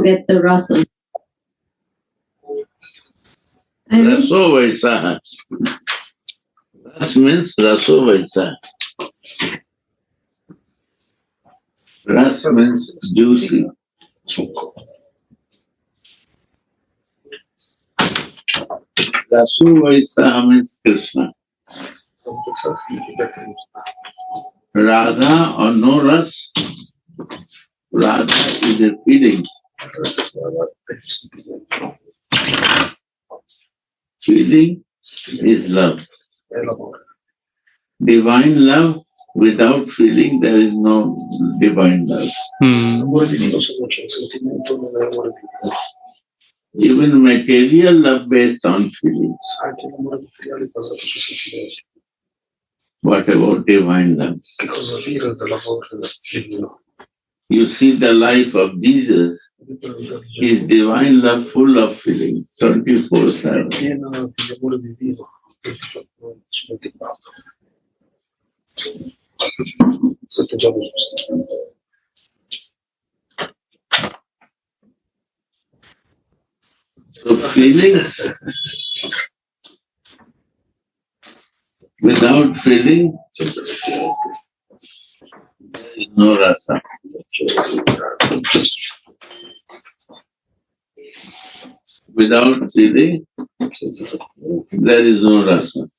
forget the Rasa. Raso Vaisa. Ras means Raso Vaisa. Ras means juicy. Raso Vaisa means Krishna. Radha or no Ras, Radha is a feeling. Feeling is love. Divine love, without feeling, there is no divine love. Even material love based on feelings. What about divine love? You see the life of Jesus, his divine love full of feeling, 24/7. So feelings, without feeling, there is no rasa. Without feeling, there is no rasa.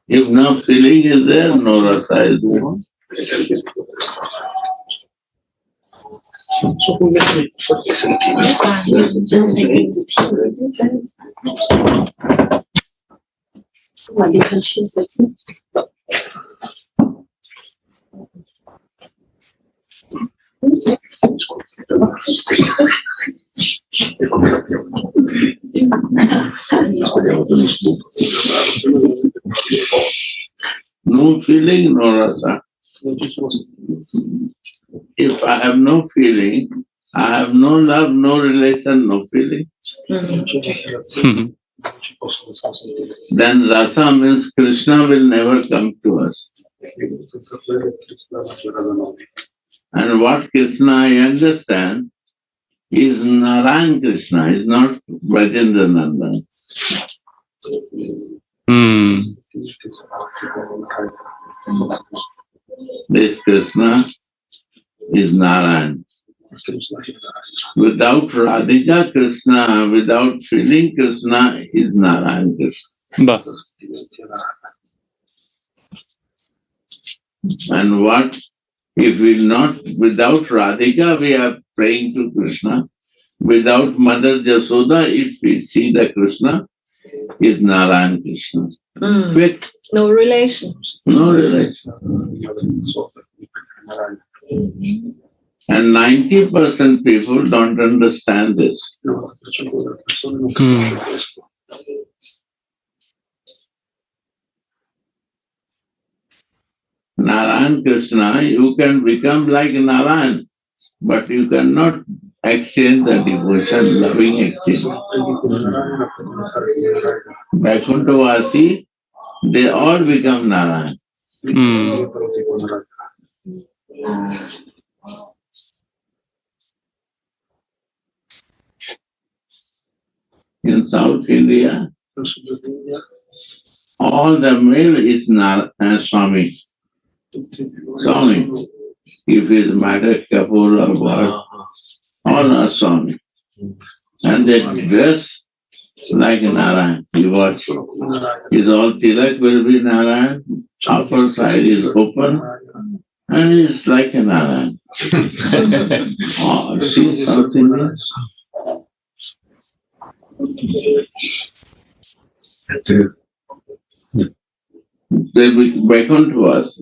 If no feeling is there, no rasa is there. No feeling, no rasa. If I have no feeling, I have no love, no relation, no feeling. Then rasa means Krishna will never come to us. And what Krishna I understand is Narayan Krishna, is not Brajendra Nandan. This Krishna is Narayan. Without Radhika Krishna, without feeling Krishna, is Narayan Krishna. And what if we not, without Radhika, we are praying to Krishna. Without Mother Jasoda, if we see the Krishna, is Narayan Krishna. Quick. No relation. No relation. And 90% people don't understand this. Narayan Krishna, you can become like Narayan, but you cannot exchange the devotion, loving exchange. Vaikunthavasi, they all become Narayan. In South India, all the male is Swami. Swami. If it is Madhak Kapoor or what, all are Swami. And they dress like Narayan. You watch. His all tilak will be Narayan, upper side is open, and it's like a Narayan. Oh, see South Indians? They beckon to us.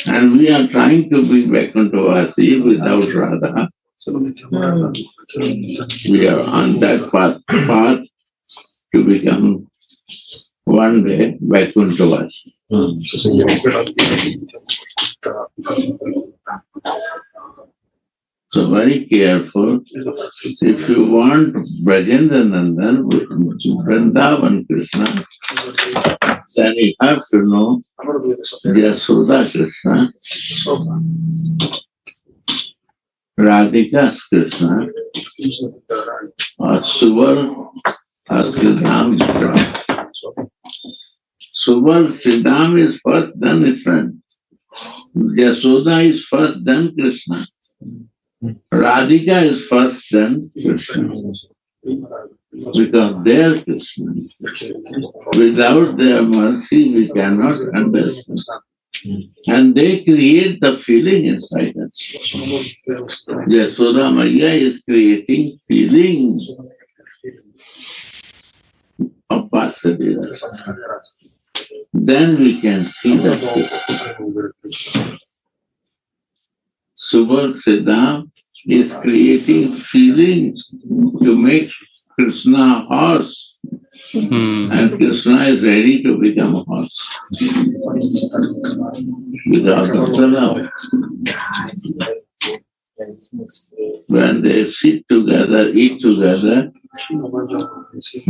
And we are trying to be Vaikunthavasi without Radha. We are on that path to become one day Vaikunthavasi. So very careful. If you want Brajendra Nandan, Vrindavan Krishna, then you have to know Yasoda Krishna, Radhika's Krishna, or Subal or Sridham. Subal Sridham is first, then different. Yasoda is first, then Krishna. Radhika is first, then Krishna. Because they are Krishna. Without their mercy, we cannot understand. And they create the feeling inside us. Yasoda Maya is creating feelings of Vasudeva. Then we can see that. Subal Siddham is creating feelings to make Krishna a horse. And Krishna is ready to become a horse. Because of the love. When they sit together, eat together,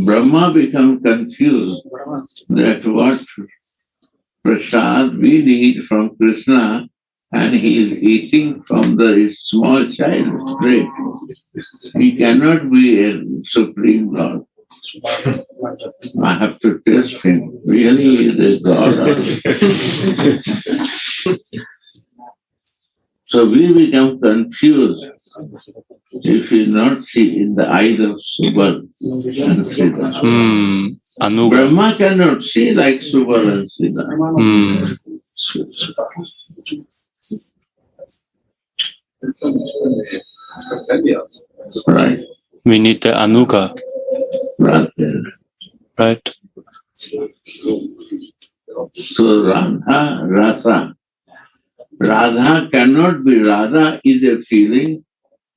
Brahma becomes confused that what prasad we need from Krishna, and he is eating from his small child. It's great. He cannot be a supreme Lord. I have to test him. Really, he is a God. So we become confused if we not see in the eyes of Subal and Sridhar. Brahma cannot see like Subal and Sridhar. Right. We need the Anuga. Right. So Radha, Rasa. Radha cannot be. Radha is a feeling.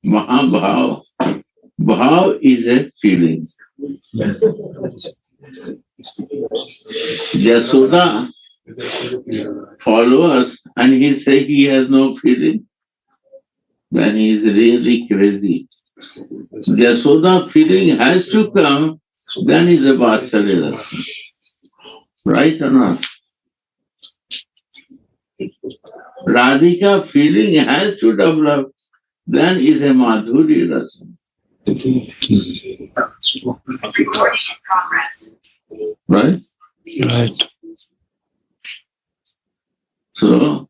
Mahabhav. Bhav is a feeling. Yasoda follow us and he say he has no feeling. Then he is really crazy. Yasoda feeling has to come, then is a Vatsalya Rasa. Right or not? Radhika feeling has to develop, then is a Madhurya Rasa. Right? Right. So,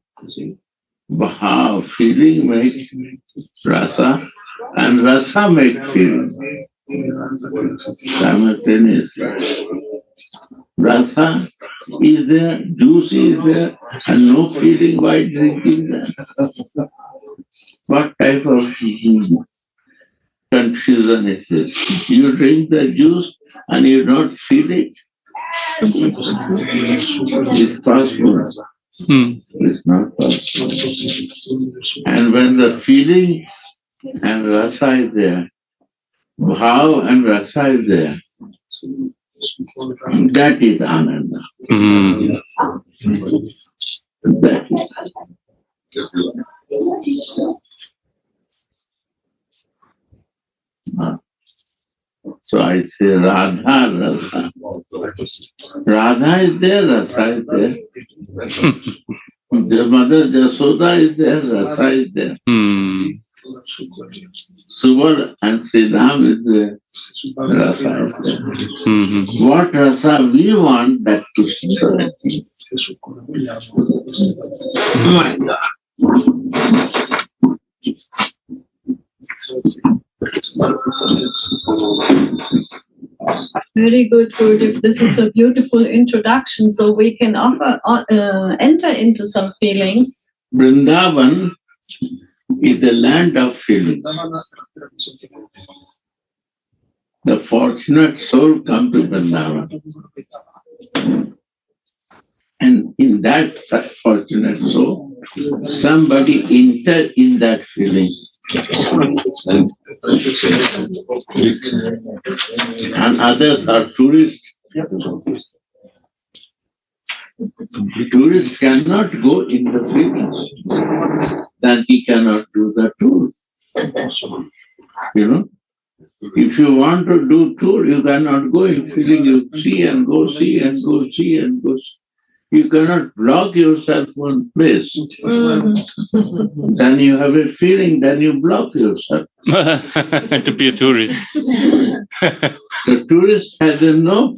Bhav, feeling make Rasa, and Rasa make feeling simultaneously. Rasa is there, juice is there, and no feeling while drinking that. What type of confusion is this? You drink the juice and you don't feel it? It's possible. It's not possible. And when the feeling and Rasa is there, Bhav and Rasa is there, that is Ananda. That is. So I say Radha, Rasa. Radha is there, Rasa is there. The mother Yasoda is there, Rasa is there. Subal and Sridham is there, Rasa is there. What Rasa we want, that Krishna Sudhanidhi. Oh my God. Very good, Gurudev. This is a beautiful introduction, so we can enter into some feelings. Vrindavan is the land of feelings. The fortunate soul come to Vrindavan. And in that fortunate soul, somebody enter in that feeling. And others are tourists. Tourists cannot go in the feelings. Then he cannot do the tour. You know, if you want to do tour, you cannot go in feeling you see and go, see and go, see and go. You cannot block yourself one place. Then you have a feeling, then you block yourself. To be a tourist. The tourist has no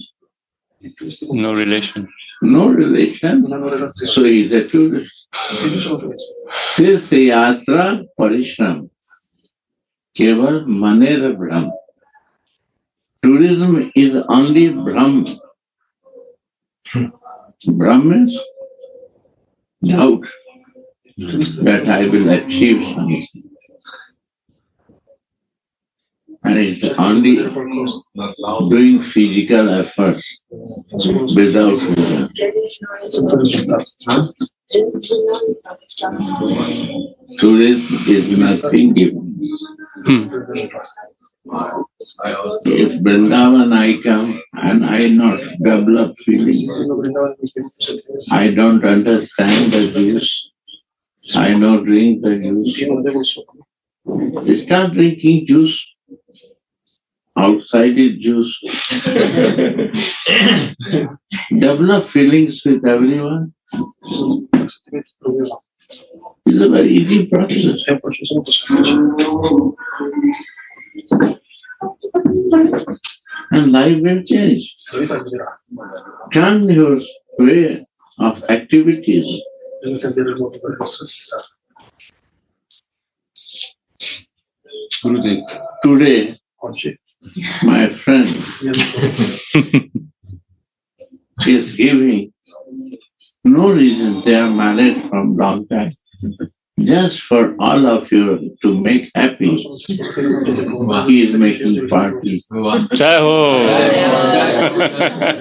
relation. No relation. So he is a tourist. Tirtha yatra parishram. Keval manera brahm. Tourism is only brahm. Brahm means doubt that I will achieve something. And it's only doing physical efforts without wisdom. Tourism is nothing given. If Vrindavan I come and I not develop feelings, I don't understand the juice, I don't drink the juice. Start drinking juice. Outside is juice. Develop feelings with everyone. It's a very easy process. And life will change. Turn your way of activities. Today, my friend is giving no reason. They are married from long time. Just for all of you to make happy, he is making parties. Saha.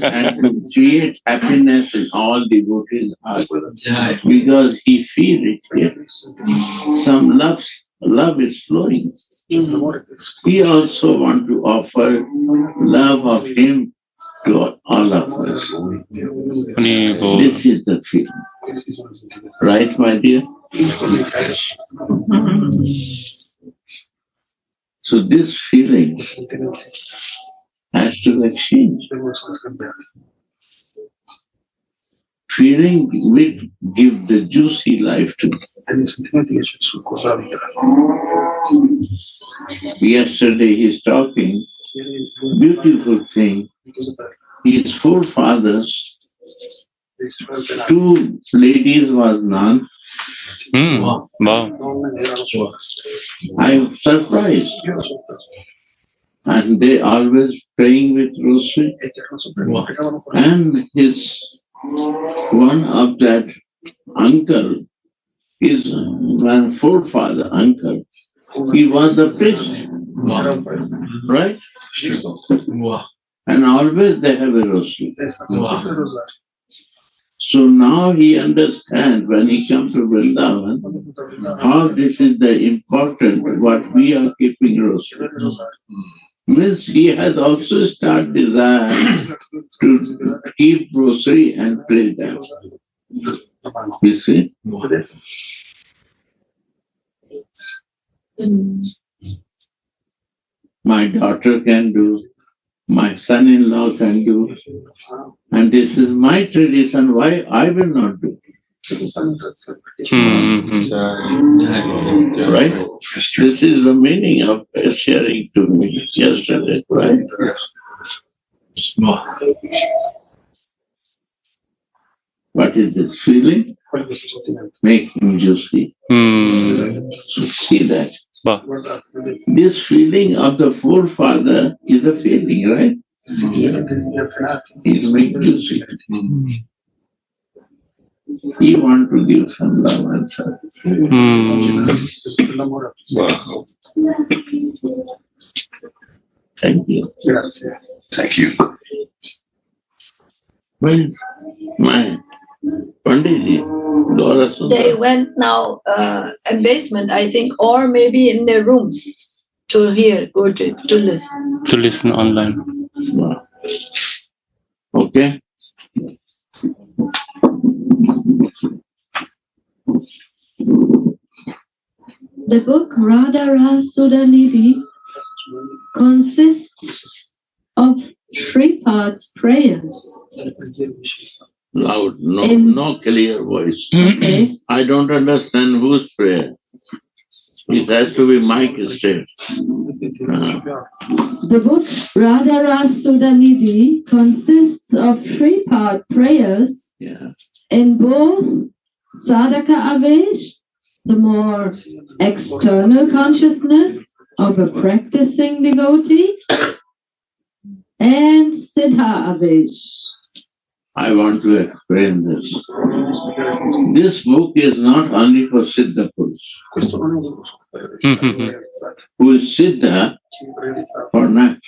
And to create happiness in all devotees' hearts. Because he feels it. Some love is flowing. We also want to offer love of him to all of us. This is the feeling. Right, my dear? So this feeling has to exchange. Feeling will give the juicy life to. Yesterday he's talking, beautiful thing. His forefathers, 2 ladies was none. Wow. I'm surprised. And they always praying with rosary. And one of that uncle, his one forefather uncle, he was a priest. Right? And always they have a rosary. So now he understands when he comes to Vrindavan, how this is the important, what we are keeping rosary. Means he has also started desire to keep rosary and pray them. You see? My daughter can do, my son-in-law can do, and this is my tradition, why I will not do? Right? This is the meaning of sharing to me yesterday, right? What is this feeling? Make him juicy. So see that. This feeling of the forefather is a feeling, right? He's making juicy. He wants to give some love and service. Thank you. Thank you. Where is my Panditji? They went now in basement, I think, or maybe in their rooms to hear, or to listen. To listen online. Wow. Okay. The book Radha Sudhanidhi consists of Sripad's prayers. Loud, In- no clear voice. Okay. I don't understand whose prayer. It has to be mic straight. The book Radha Sudhanidhi consists of Sripad prayers Yeah. in both Sadhaka Avesh, the more external consciousness of a practicing devotee, and Siddha Avesh. I want to explain this. This book is not only for Siddha Purush. Who is Siddha or not?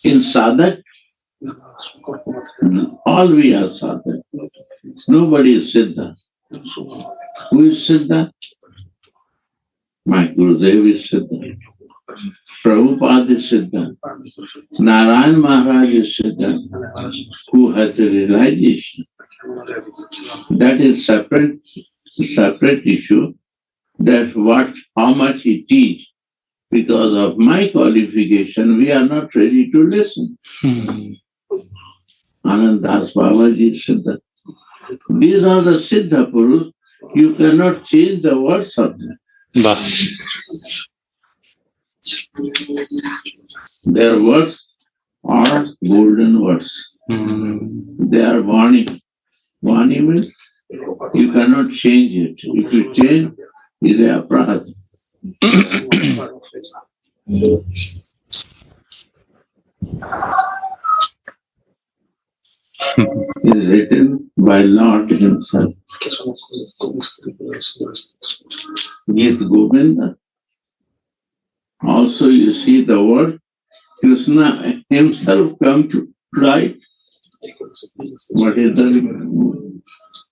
In Sadhak, all we are Sadhak. Nobody is Siddha. Who is Siddha? My Gurudev is Siddha. Prabhupada is Siddha. Narayan Maharaj is Siddha, who has a realization. That is separate issue. That how much he teach. Because of my qualification, we are not ready to listen. Anand Das Babaji is Siddha. These are the Siddha Purus. You cannot change the words of them. Their words are golden words. They are Vani. Vani means you cannot change it. If you change, it is a aparadh. It is written by Lord himself. Gita Govinda. Also you see the word Krishna himself come to write. What is the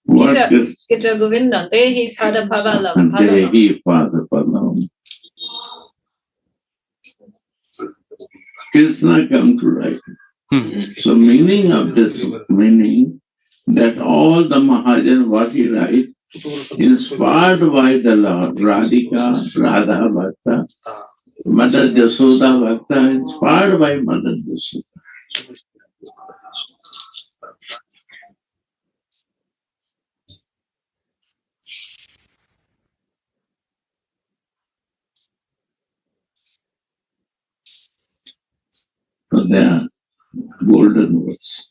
word? Gita Govinda, Dehi Pada Pavalam. Dehi Pada Pavalam. Krishna come to write. So meaning of this meaning that all the Mahajan what he write inspired by the Lord, Radhika, Radha Bhakta, Mother Jasoda Bhakta, inspired by Mother Jasoda. So they are golden words.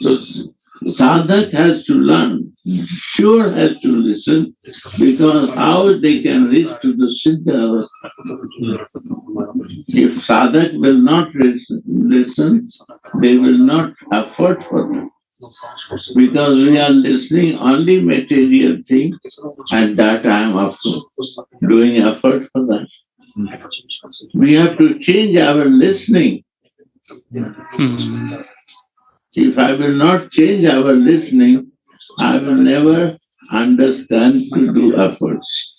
So sadhak has to learn, sure has to listen, because how they can reach to the Siddha avastha. If sadhak will not listen, they will not effort for that. Because we are listening only material thing, and that I am doing effort for that. We have to change our listening. If I will not change our listening, I will never understand to do efforts.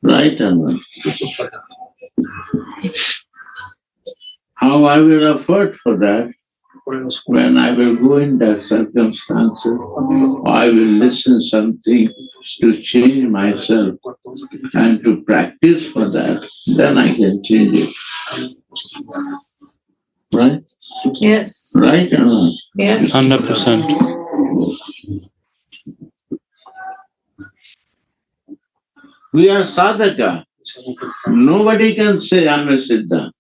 Right or not? How I will effort for that? When I will go in that circumstances, I will listen something to change myself and to practice for that, then I can change it. Right? Yes. Right or not? Yes. 100%. We are sadhaka. Nobody can say I am a siddha.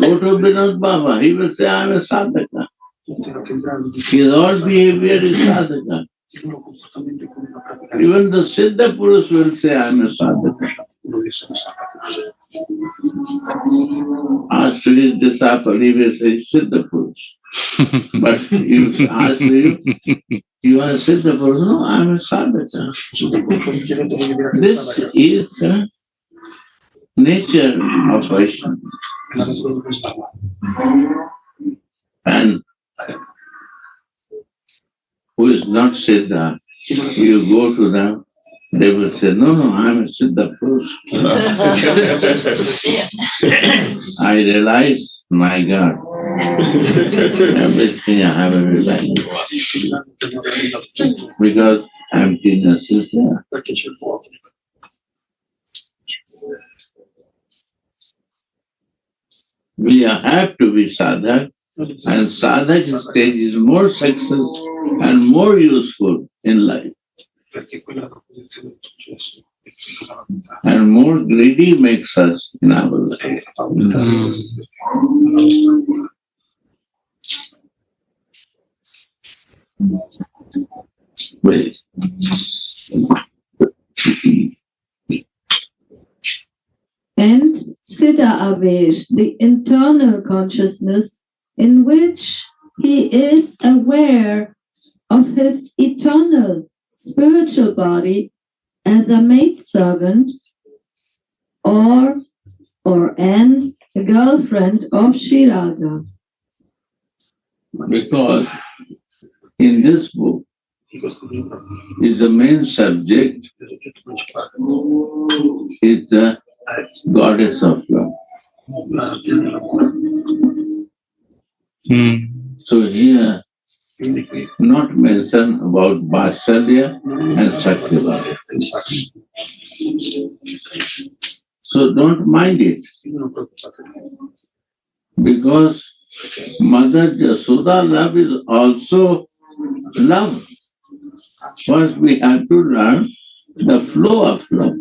Go to Vinod Baba, he will say I am a sadhaka. His all behavior is sadhaka. Even the Siddha Purush will say I am a sadhaka. As to his disciple, he will say Siddha Purush. But if ask you, you are a Siddha Purush? No, I am a sadhaka. This is the nature of Vaishnava. And who is not Siddha, you go to them, they will say, no, I am a Siddha Purush. I realize, my God, Everything I have in life. Because emptiness is there. We have to be sadhak, and sadhak stage is more success and more useful in life. And more greedy makes us in our life. Wait. And Siddha Avesh, the internal consciousness in which he is aware of his eternal spiritual body as a maidservant or a girlfriend of Sri Radha. Because in this book is the main subject is the goddess of love. So here not mention about Vatsalya and Satyavama. So don't mind it. Because Mother Jasoda love is also love. First we have to learn the flow of love.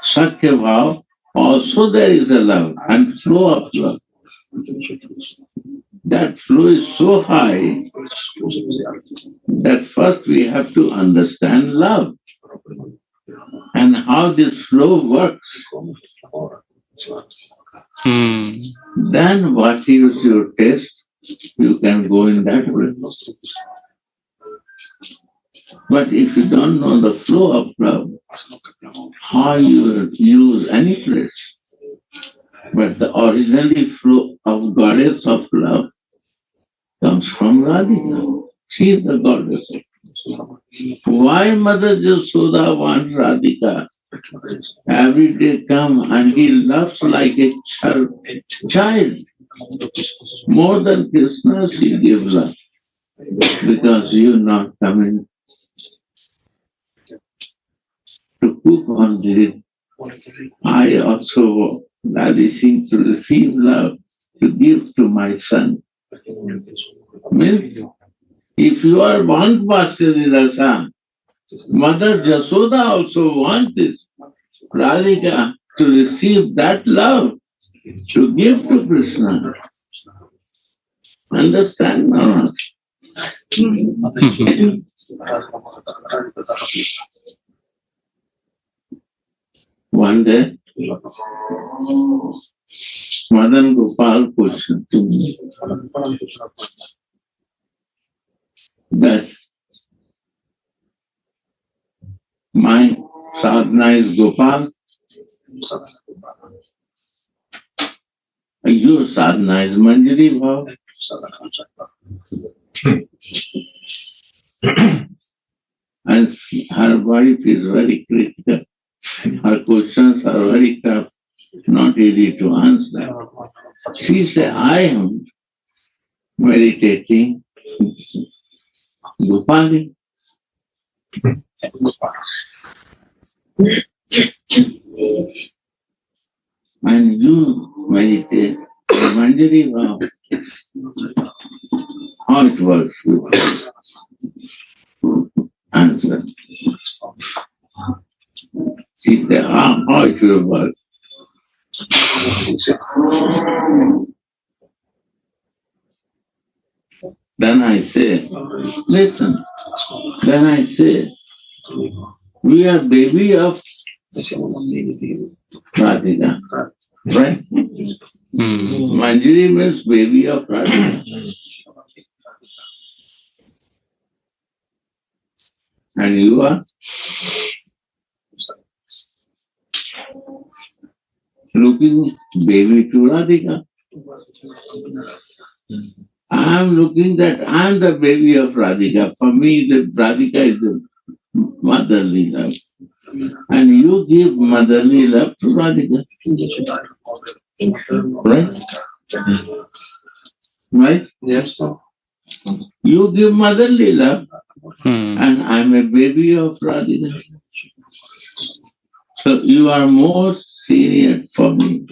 Satyavama, also there is a love and flow of love. That flow is so high that first we have to understand love and how this flow works. Then what is your taste, you can go in that way. But if you don't know the flow of love, how you will use any place. But the originally flow of goddess of love comes from Radhika. She is the goddess of love. Why Mother Jasoda wants Radhika? Every day come and he loves like a child. More than Krishna she gives love. Because you are not coming to cook on this. I also lavishing to receive love, to give to my son. Means, if you are want Vatsalya Rasa, Mother Jasoda also wants this. Radhika to receive that love, to give to Krishna. Understand or not? One day, Madan Gopal questioned to me that my sadhana is Gopal, your sadhana is Manjari Bhav. And her wife is very critical. Her questions are very tough, not easy to answer. She said, I am meditating Gopali. And you meditate Manjari Bhav. How it works with answer. She said, how it will work. Then I say, listen. Then I say, we are baby of Radhika, right? Manjari means baby of Radhika. And you are looking baby to Radhika. I am looking that I am the baby of Radhika. For me, the Radhika is the motherly love. and you give motherly love to Radhika. Right? Right? Yes. You give motherly love, Hmm. and I'm a baby of Radhika. So you are more senior for me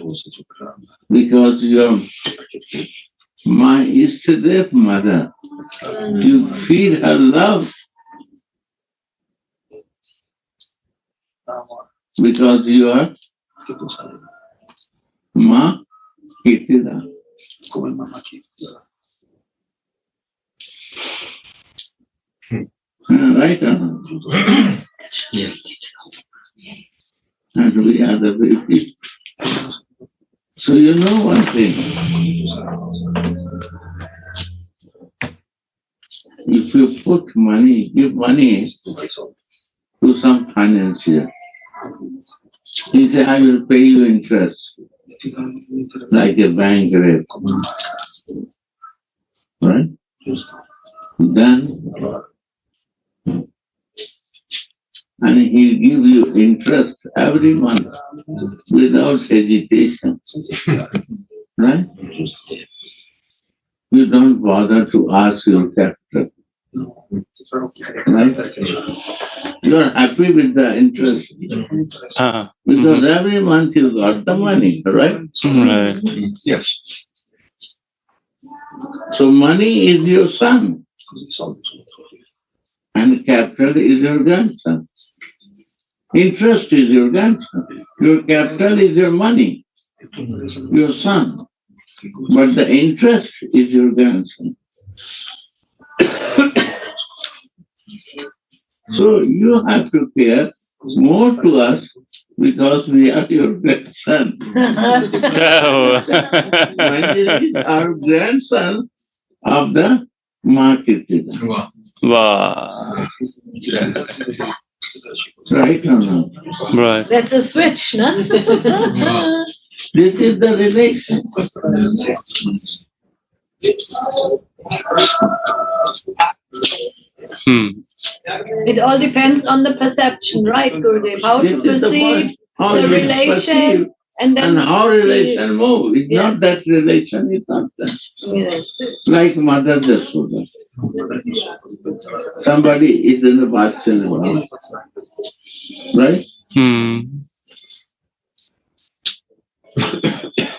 because you are my Ishtadev mother. You feed her love because you are Ma Kirtida. Right or not? Yes. And we are the baby. So you know one thing. If you put money, give money to some financier, he say, I will pay you interest, like a bank rate. Right? Then, and he give you interest every month without hesitation. Right? You don't bother to ask your capital. Right? You are happy with the interest because every month you got the money, right? Right. Yes. So money is your son and capital is your grandson. Interest is your grandson. Your capital is your money, your son. But the interest is your grandson. So you have to care more to us because we are your grandson. Manjari is our grandson of the market. Wow. Wow. Right or not? Right. That's a switch, no? This is the relation. Hmm. It all depends on the perception, right, Gurudev? How to This is the perceive point. How the you relation perceive and then and how relation move. It's not Yes. that relation, it's not that. Yes. Like Mother Jasoda. Somebody is in the Vatsalya, right? Hmm.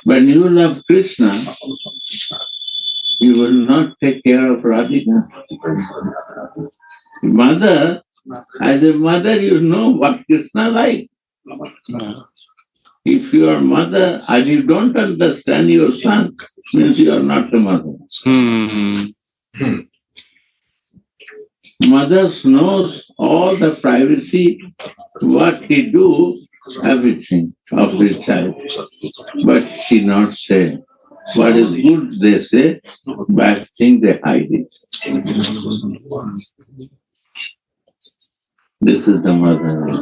When you love Krishna, you will not take care of Radhika. Mother, as a mother, you know what Krishna like. Yeah. If you are mother and you don't understand your son, means you are not a mother. Hmm. Mothers knows all the privacy, what he do, everything of his child. But she not say. What is good they say, bad thing they hide it. This is the mother.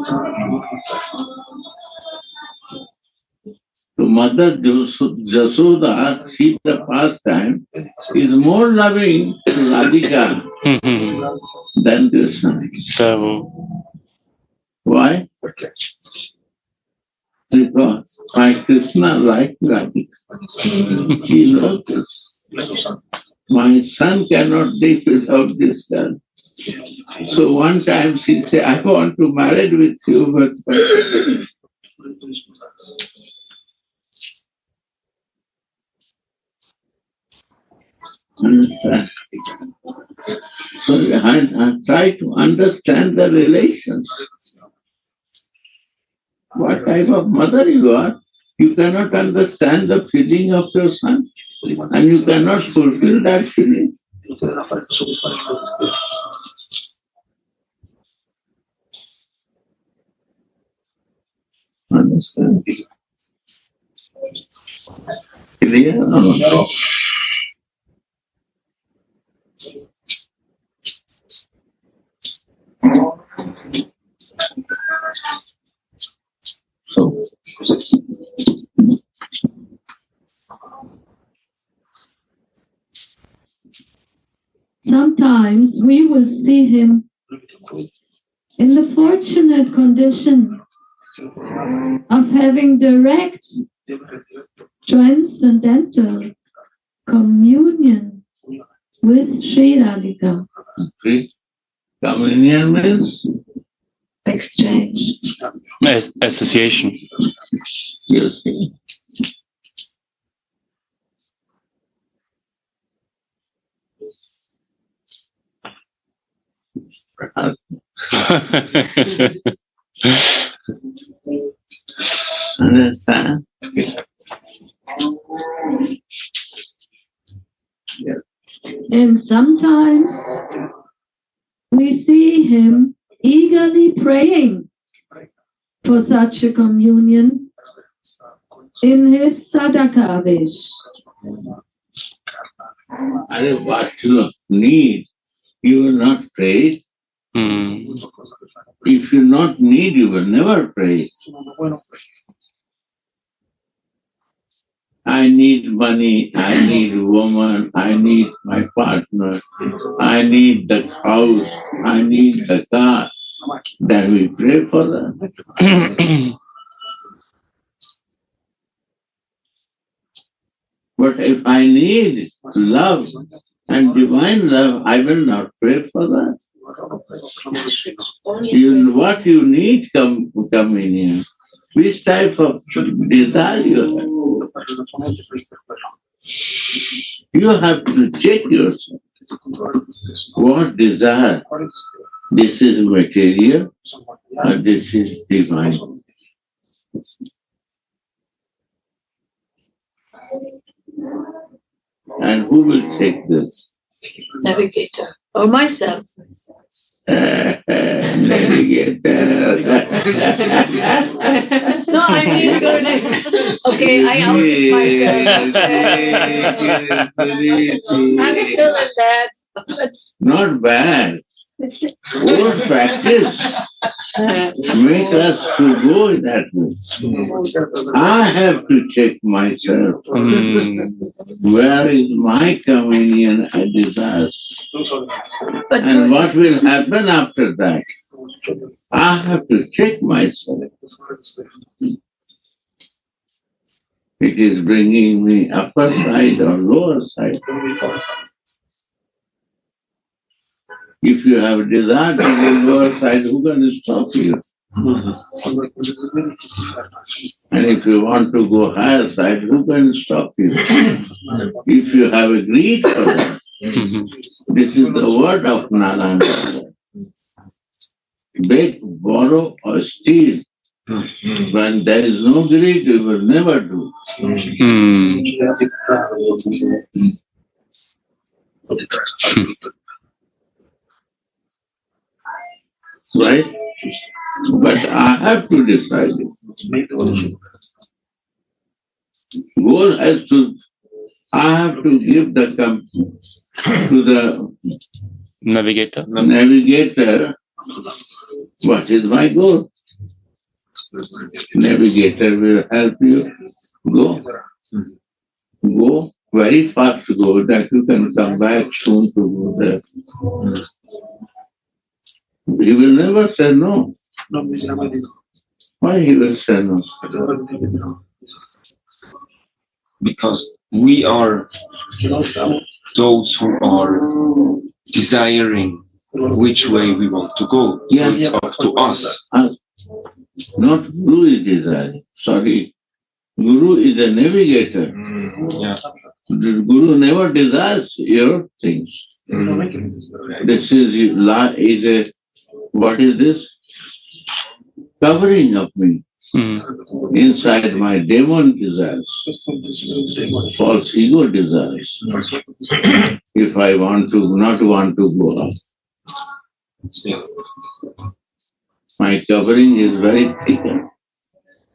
So Mother Jasoda, she the pastime, is more loving to Radhika than Krishna. So, Why? Because my Krishna like Radhika. She knows this. My son cannot live without this girl. So one time she said, I want to marry with you, but understand? So I try to understand the relations. What type of mother you are, you cannot understand the feeling of your son, and you cannot fulfill that feeling. Understand? Clear? No. So, Sometimes we will see him in the fortunate condition of having direct transcendental communion with Sri Radhika. Communion means Exchange. Association. you see. Understand? And sometimes we see him eagerly praying for such a communion in his sadhaka wish. And what you need, you will not pray. Mm. If you not need, you will never pray. I need money, I need woman, I need my partner, I need the house, I need the car. Then we pray for that. But if I need love and divine love, I will not pray for that. What you need communion? Which type of desire you have? You have to check yourself. What desire? This is material or this is divine? And who will check this? Navigator. Or myself. Navigator. No, I mean good. Okay, I outed myself. I'm still in that. But Not bad. More practice make us to go in that way. I have to check myself. Where is my communion and desires? And what will happen after that? I have to check myself. It is bringing me upper side or lower side. If you have a desire to go lower side, who can stop you? And if you want to go higher side, who can stop you? If you have a greed for that, this is the word of Narayana. Beg, borrow or steal. When there is no greed, you will never do. Right? But I have to decide it. Goal has to, I have to give the company to the Navigator. navigator. What is my goal? Navigator will help you go. Go very fast, go that you can come back soon to go there. He will never say no. Why he will say no? Because we are those who are desiring which way we want to go. Yeah, so it's up to us. Not Guru is desiring. Sorry. Guru is a navigator. Yeah. The Guru never desires your things. This is a, what is this? Covering of me. Inside my demon desires. False ego desires. If I want to, not want to go up. My covering is very thick.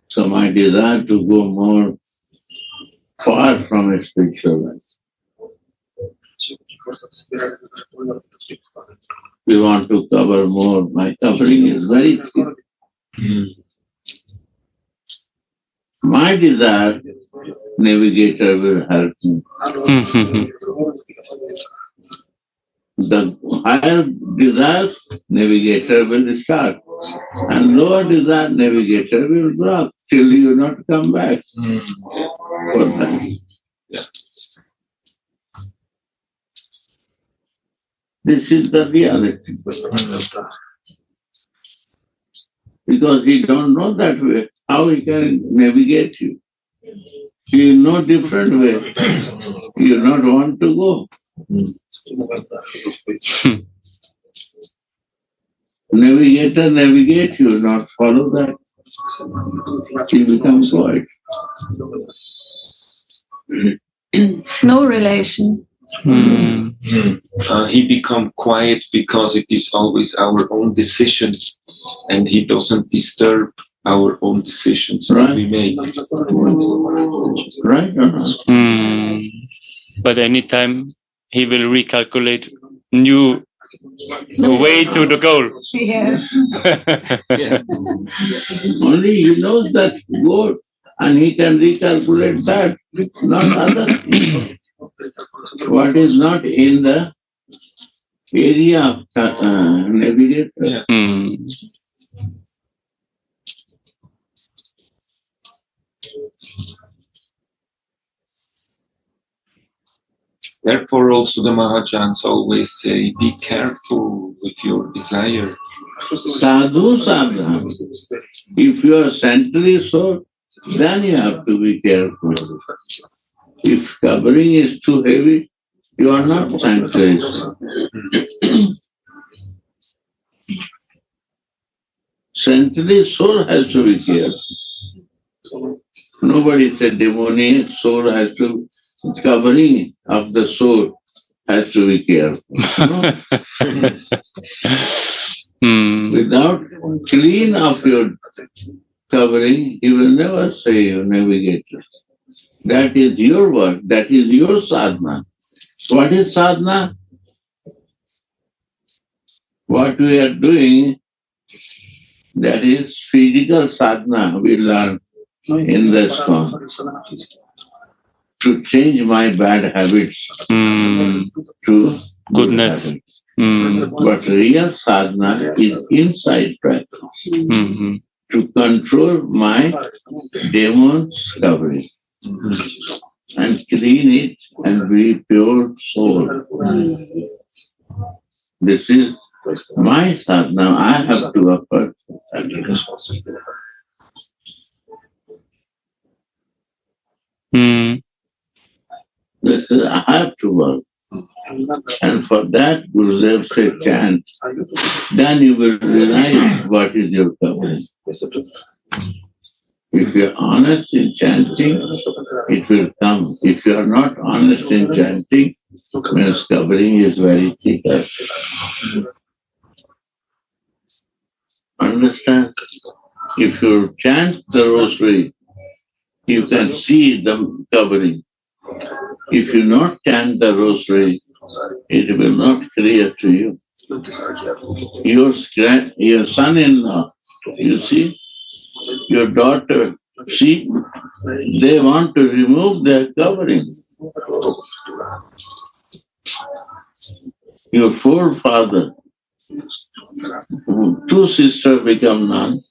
So my desire to go more far from a spiritual life. We want to cover more. My covering is very thick. My desire, navigator will help me. the higher desires, navigator will start. And lower desire, navigator will block till you not come back for that. Yeah. This is the reality. Because he don't know that way. How he can navigate you? He know different way. You not want to go. Navigator navigate you, not follow that. He becomes void. No relation. He become quiet because it is always our own decision, and he doesn't disturb our own decisions that we make. Right or not? But anytime he will recalculate new way to the goal. Yes. Yeah. Only he knows that goal and he can recalculate that, not other things. What is not in the area of navigator. Yeah. Therefore, also the Mahajans always say, be careful with your desire. Sadhu sadhana. If you are centrally sold, then you have to be careful. If covering is too heavy, you are not centrally sold. Centrally soul has to be careful. Nobody said demoniac soul has to, covering of the soul has to be careful. No. Without clean of your covering, he will never say you navigator. That is your work, that is your sadhana. What is sadhana? What we are doing, that is physical sadhana we learn in the ISKCON. To change my bad habits to Goodness. habits. But real sadhana is inside practice. To control my demons covering and clean it and be pure soul. This is my sadhana. I have to offer. This is, I have to work. And for that, Gurudev said chant. Then you will realize what is your covering. If you are honest in chanting, it will come. If you are not honest in chanting, means covering is very thick. Understand? If you chant the rosary, you can see the covering. If you not chant the rosary, it will not clear to you. Your son-in-law, you see, your daughter, see, they want to remove their covering. Your forefather, two sisters become nuns.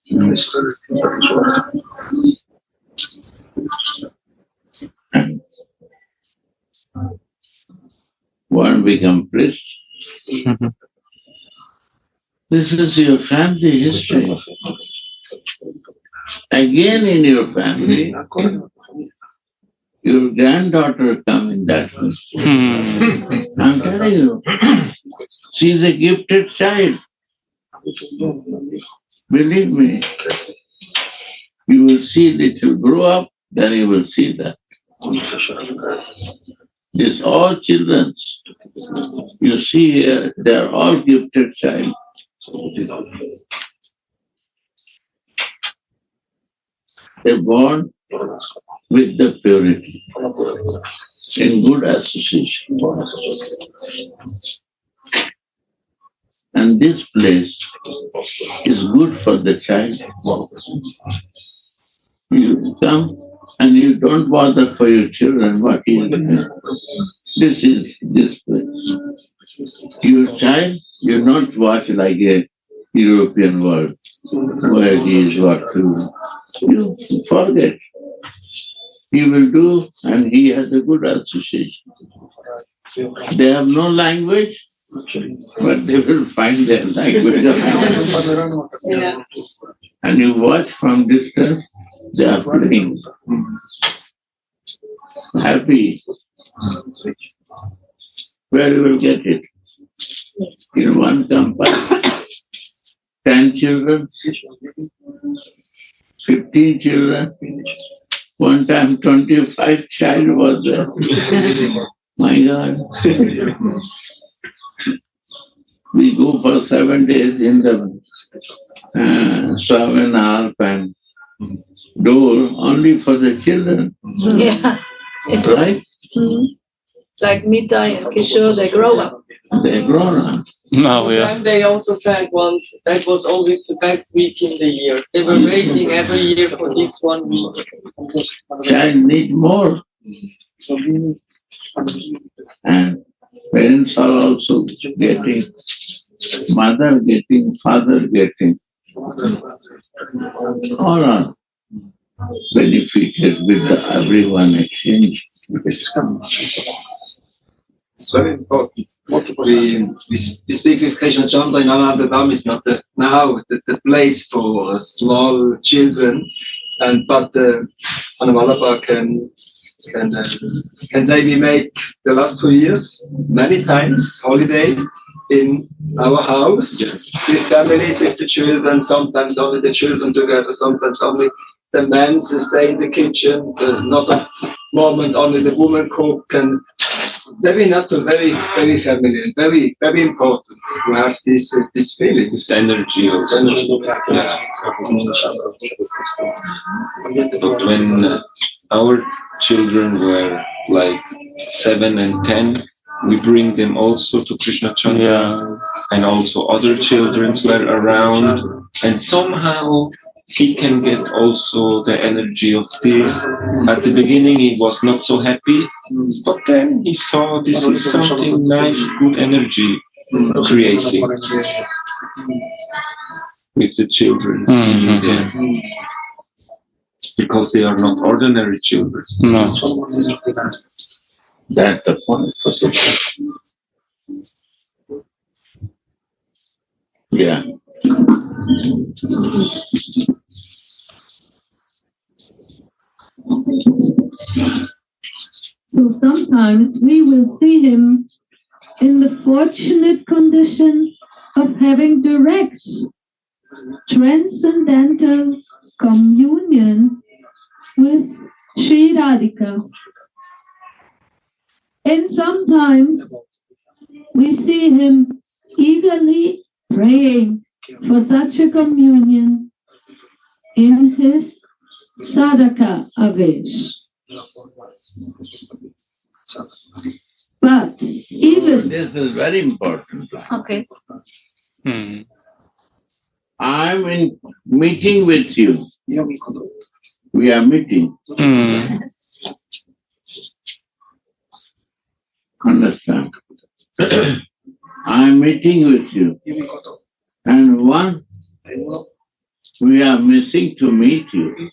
And one become priest. This is your family history. Again in your family, your granddaughter come in that way. I'm telling you, she's a gifted child. Believe me. You will see that you grow up, then you will see that. These all children, you see here, they are all gifted child. They're born with the purity, in good association. And this place is good for the child. You come and you don't bother for your children what is this. This is this place. Your child, you not watch like a European world where he is what to do. You forget. He will do and he has a good association. They have no language, but they will find their language. Yeah. And you watch from distance, they are playing. Happy. Where you will get it? In one company, 10 children, 15 children. One time 25 child was there. My God. We go for 7 days in the 7.5 and door only for the children. Yeah. It Right? was. Like Nitai and Kishore, they grow up. They're grown up. No, yeah. And they also said once that was always the best week in the year. They were waiting every year for this 1 week. Child need more. And parents are also getting, mother getting, father getting. All are benefited with the everyone exchange. It's very important. We speak with Krishna Chandra in Anandadam is not the place for small children, but Annamalapa can say we make the last 2 years many times holiday in our house with families, with the children, sometimes only the children together, sometimes only the men stay in the kitchen, not a moment only the woman cook, and very natural, very, very family, and very, very important to have this feeling, This energy also. But when our children were like 7 and 10, we bring them also to Krishna Chandra, Yeah. and also other children were around, and somehow he can get also the energy of this. At the beginning he was not so happy, but then he saw this is something nice, good energy creating with the children being there. Because they are not ordinary children. No. That's the point. Yeah. So sometimes we will see him in the fortunate condition of having direct transcendental communion with Sri Radhika. And sometimes we see him eagerly praying for such a communion in his sadhaka avesh. But even This is very important. Okay. Hmm. I'm in meeting with you. We are meeting. Hmm. Understand? I'm meeting with you. And one, we are missing to meet you.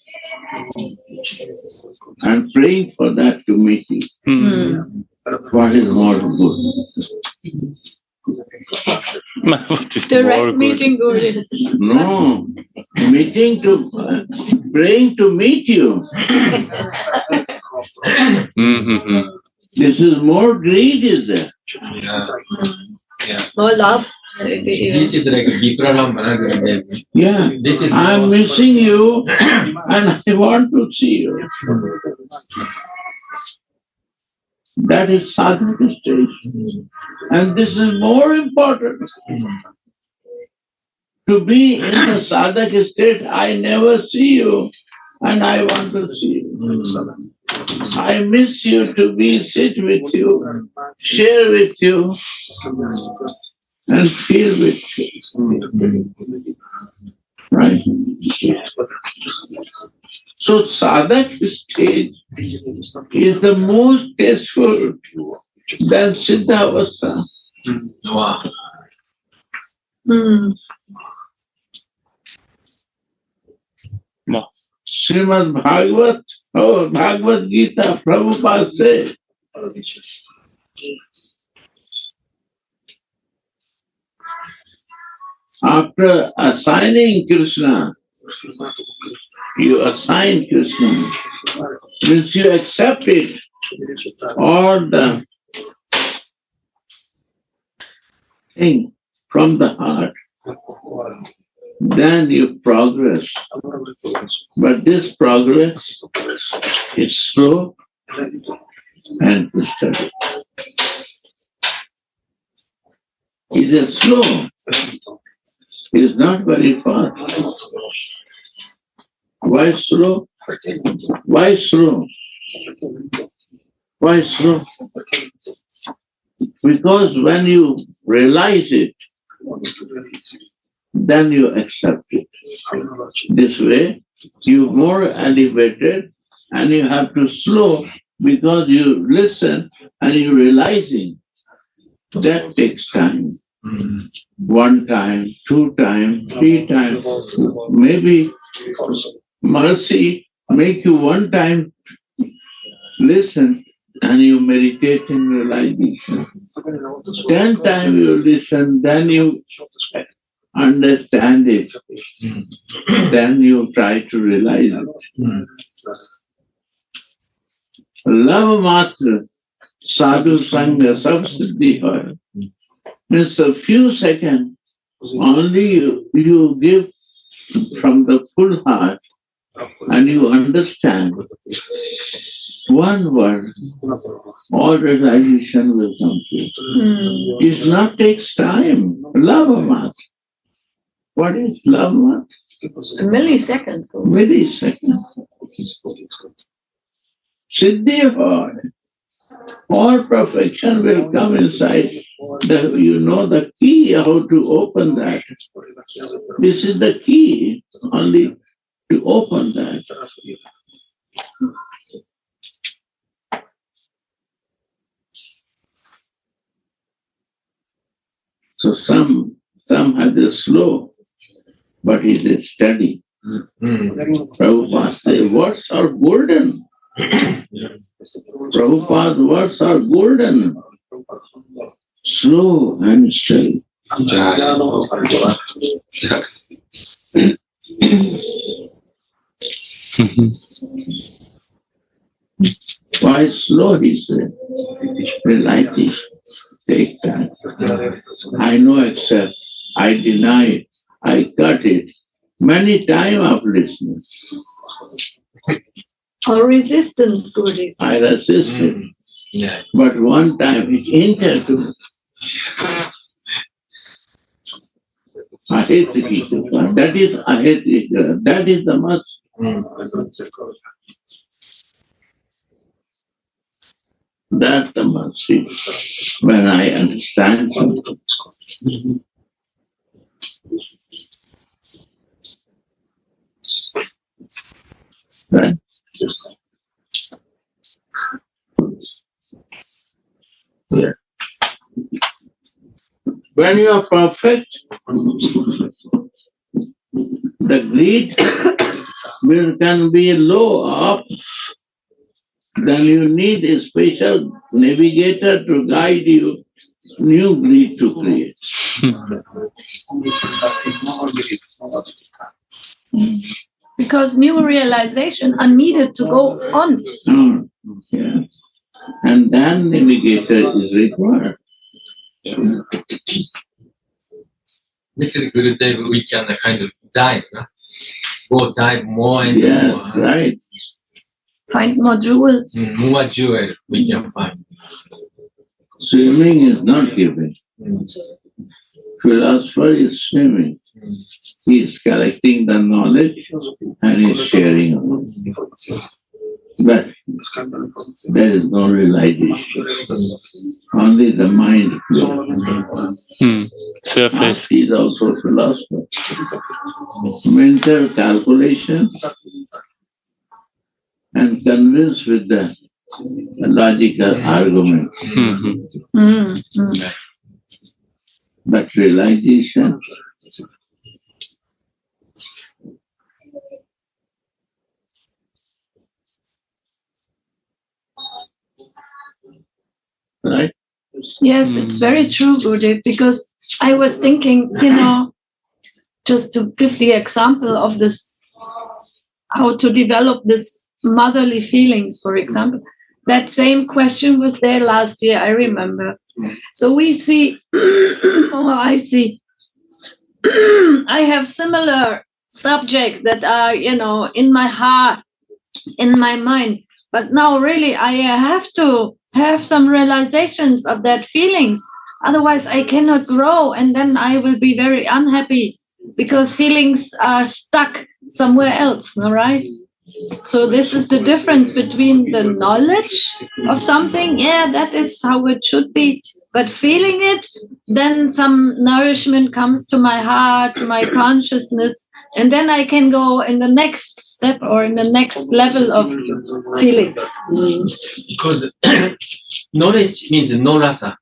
And praying for that to meet you. Hmm. What is more good? What is more Direct good? meeting, Guru. No, meeting to, praying to meet you. Mm-hmm. This is more greed, is there? Yeah. More love. This is like a deeper Devi. Yeah, This is I'm missing you and I want to see you. That is sadhana stage. And this is more important. To be in the sadhaka state, I never see you and I want to see you. I miss you to be, sit with you, share with you, and feel with you. Right? So sadhaka stage is the most tasteful than Siddhavastha. Wow. Mm. Srimad Bhagavat, Bhagavad Gita, Prabhupada said, after assigning Krishna, you assign Krishna, means you accept it, all the thing from the heart, then you progress. But this progress is slow and steady. It is slow. It is not very fast. Why slow? Why slow? Why slow? Because when you realize it, then you accept it. This way, you're more elevated and you have to slow because you listen and you're realizing. That takes time. One time, two times, three times. Maybe mercy make you one time listen and you meditate in realization. 10 times you listen, then you understand it. Then you try to realize it. Love matra, sadhu sangha, sab siddhi hoy. Means a few seconds, only you give from the full heart and you understand one word, all realization will come to you. It not takes time. Love matra. What is love matra? A millisecond. Millisecond. Siddhi hoy. All perfection will come inside. You know the key, how to open that. This is the key, only to open that. So some have it slow, but it is steady. Prabhupada says, words are golden. Prabhupada's words are golden. Slow and steady. Why slow, he said? Realization. Take time. I know accept. I deny it. I cut it. Many times of listening. Or resistance to it. I resisted. Yeah. But one time it entered to me. I hate the Gita. That is, I hate it. That is the must. That's the must. See, when I understand something. Right? Yeah. When you are perfect, the greed can be low up. Then you need a special navigator to guide you, new greed to create. Because new realization are needed to go on. Yeah. And then navigator is required. This is good that we can kind of dive, no? Go dive more and yes, more. Right. Find more jewels. More jewel we can find. Swimming is not given. Philosopher is swimming. He is collecting the knowledge and is sharing it. But there is no realization. Only the mind flows. Surface. He is also a philosopher. Mental calculation and convinced with the logical arguments. But realization, right? Yes, it's very true, Gurudev, because I was thinking, just to give the example of this, how to develop this motherly feelings, for example. That same question was there last year, I remember. So we see, I see, I have similar subjects that are, in my heart, in my mind. But now really I have to have some realizations of that feelings. Otherwise I cannot grow, and then I will be very unhappy because feelings are stuck somewhere else, all right? So this is the difference between the knowledge of something, yeah, that is how it should be, but feeling it, then some nourishment comes to my heart, to my consciousness, and then I can go in the next step or in the next level of feelings. Because knowledge means no rasa.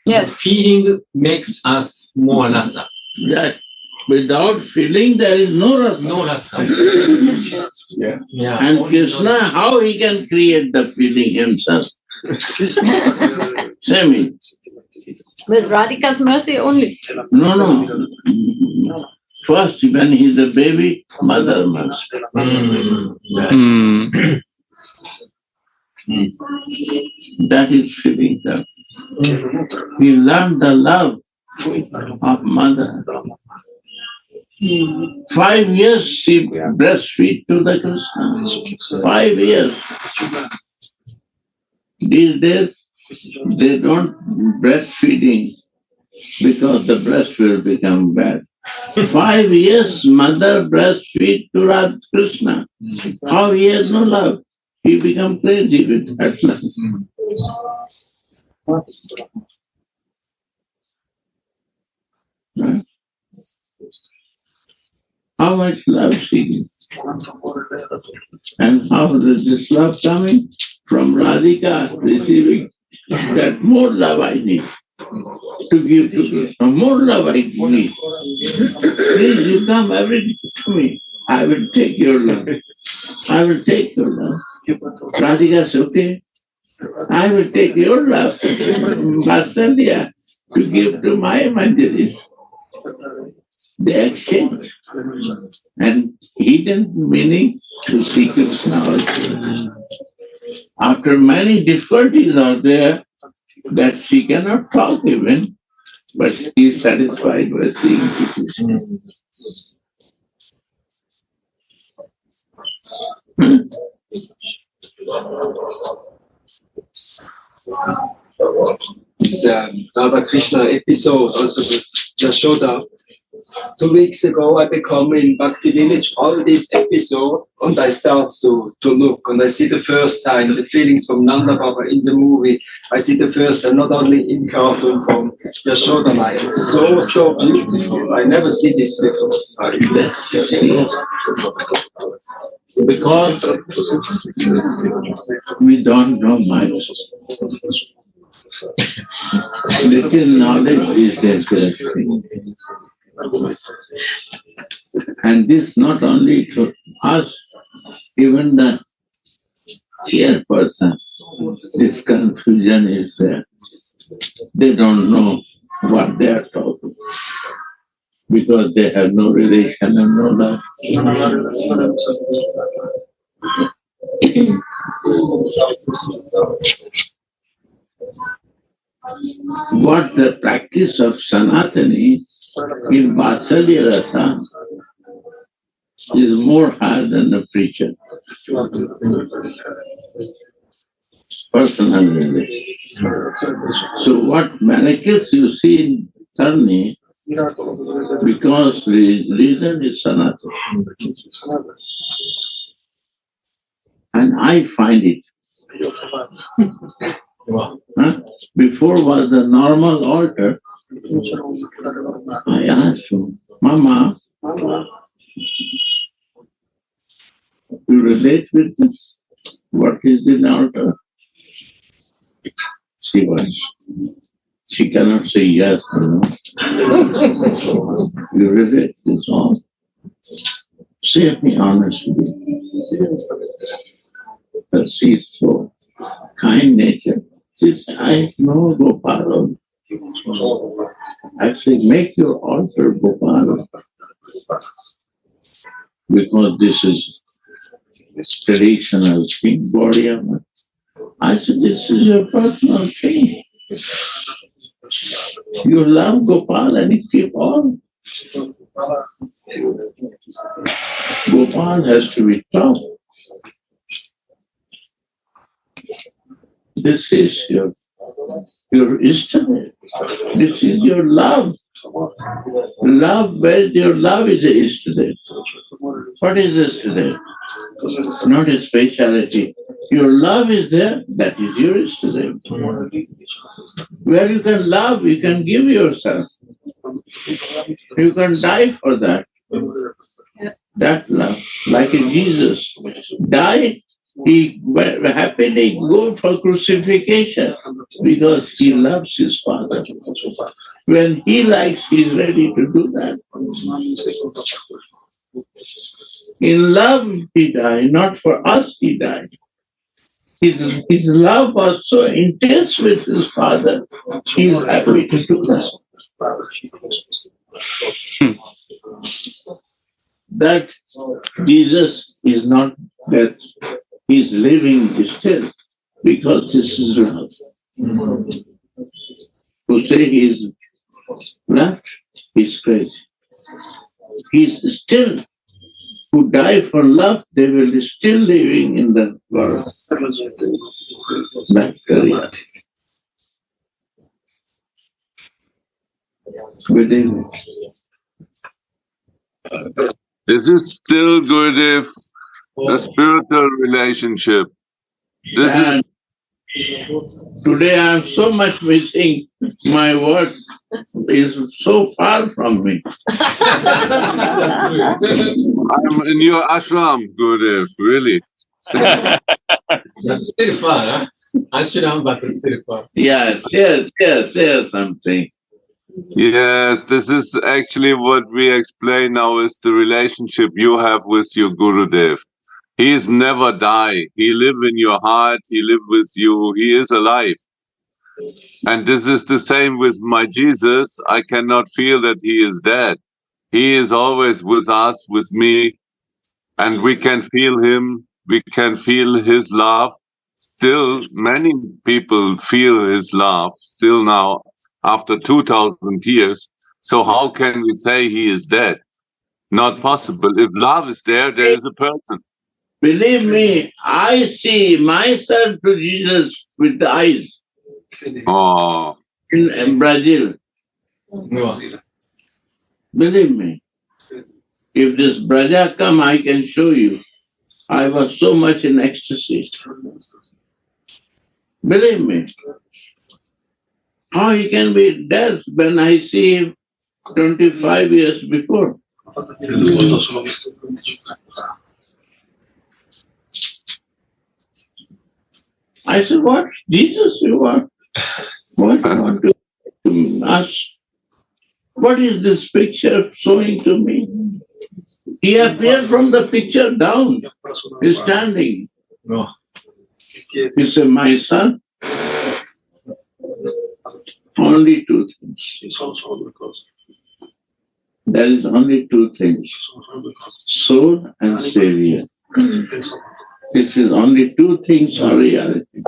Yes. Feeling makes us more rasa. That without feeling there is no rasa. No rasa. Yeah. And only Krishna, knowledge. how he can create the feeling himself? Say me. With Radhika's mercy only. No. First, when he's a baby, mother must. That is feeling that. He learned the love of mother. 5 years she breastfeed to the Krishna. 5 years. These days, they don't breastfeeding because the breast will become bad. 5 years mother breastfeed to Radha Krishna. How he has no love? He become crazy with that love. Right? How much love she gives. And how is this love coming? From Radhika receiving that more love I need to give to Krishna. More love I need. Please, you come every day to me. I will take your love. I will take your love. Radhika says, okay. I will take your love, Vasalya, to give to my Manjaris. They exchange. And hidden meaning to see Krishna also. After many difficulties are there that she cannot talk even, but she is satisfied by seeing Krishna. This Radha Krishna episode also with Yashoda. 2 weeks ago I become in Bhakti Village all this episode and I start to look and I see the first time the feelings from Nanda Baba in the movie. I see the first time not only in cartoon from Yashoda Maya. It's so beautiful. I never see this before. Because we don't know much. Little knowledge is dangerous thing. And this not only to us, even the chairperson, this confusion is there. They don't know what they are talking because they have no relation and no love. What the practice of Sanatani in Vasalya Rasa is more higher than the preacher. Personal relation. So what miracles you see in Tarni, because the reason is Sanatana. And I find it. Before was the normal altar. I asked him, Mama, you relate with this? What is in altar? She was She cannot say yes, You read it, it's all. Say me honestly. But she is so kind nature. She said, I know Gopal. I say, make your altar Gopal. Because this is traditional thing, body of mine. I said, this is your personal thing. You love Gopal and you keep on. Gopal has to be taught. This is your Ishtadev. This is your love. Love, where your love is a Ishtadev. What is Ishtadev? Not a speciality. Your love is there, that is your Ishtadev. Where you can love, you can give yourself. You can die for that. That love, like Jesus, died, he happily go for crucifixion because he loves his Father. When he likes, he's ready to do that. In love he died, not for us he died. His love was so intense with his Father, he's happy to do that. That Jesus is not that he's living still because this is love. To say he's left, he's crazy. He's still, who die for love, they will be still living in the world. That career. Within This is still good if a spiritual relationship. This is today I am so much missing my words is so far from me. I'm in your ashram, Gurudev, really. That's still far, huh? Ashram, but it's still far. Yes, something. Yes, this is actually what we explain now is the relationship you have with your Gurudev. He is never die. He live in your heart. He live with you. He is alive. And this is the same with my Jesus. I cannot feel that he is dead. He is always with us, with me, and we can feel him. We can feel his love. Still, many people feel his love still now after 2000 years. So how can we say he is dead? Not possible. If love is there, there is a person. Believe me, I see myself to Jesus with the eyes. Oh. In Brazil. No. Believe me. If this Braja come, I can show you. I was so much in ecstasy. Believe me. How he can be dead when I see him 25 years before? I said, what? Jesus, you want? What you want to ask? What is this picture showing to me? He appeared from the picture down. He's standing. No. He said, my son, only two things. There is only two things. Soul and Savior. This is only two things are reality.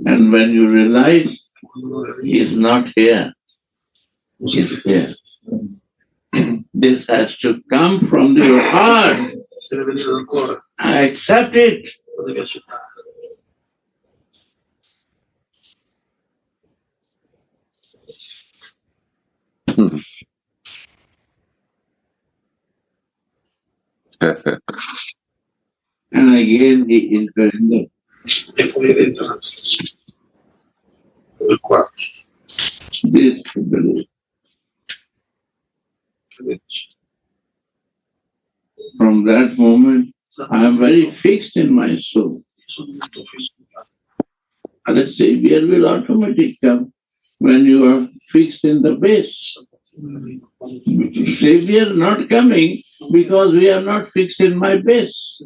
And when you realize he is not here, he is here. This has to come from your heart. I accept it. And again he intervened. This to believe. From that moment, I am very fixed in my soul. And the Savior will automatically come when you are fixed in the base. Savior not coming because we are not fixed in my base.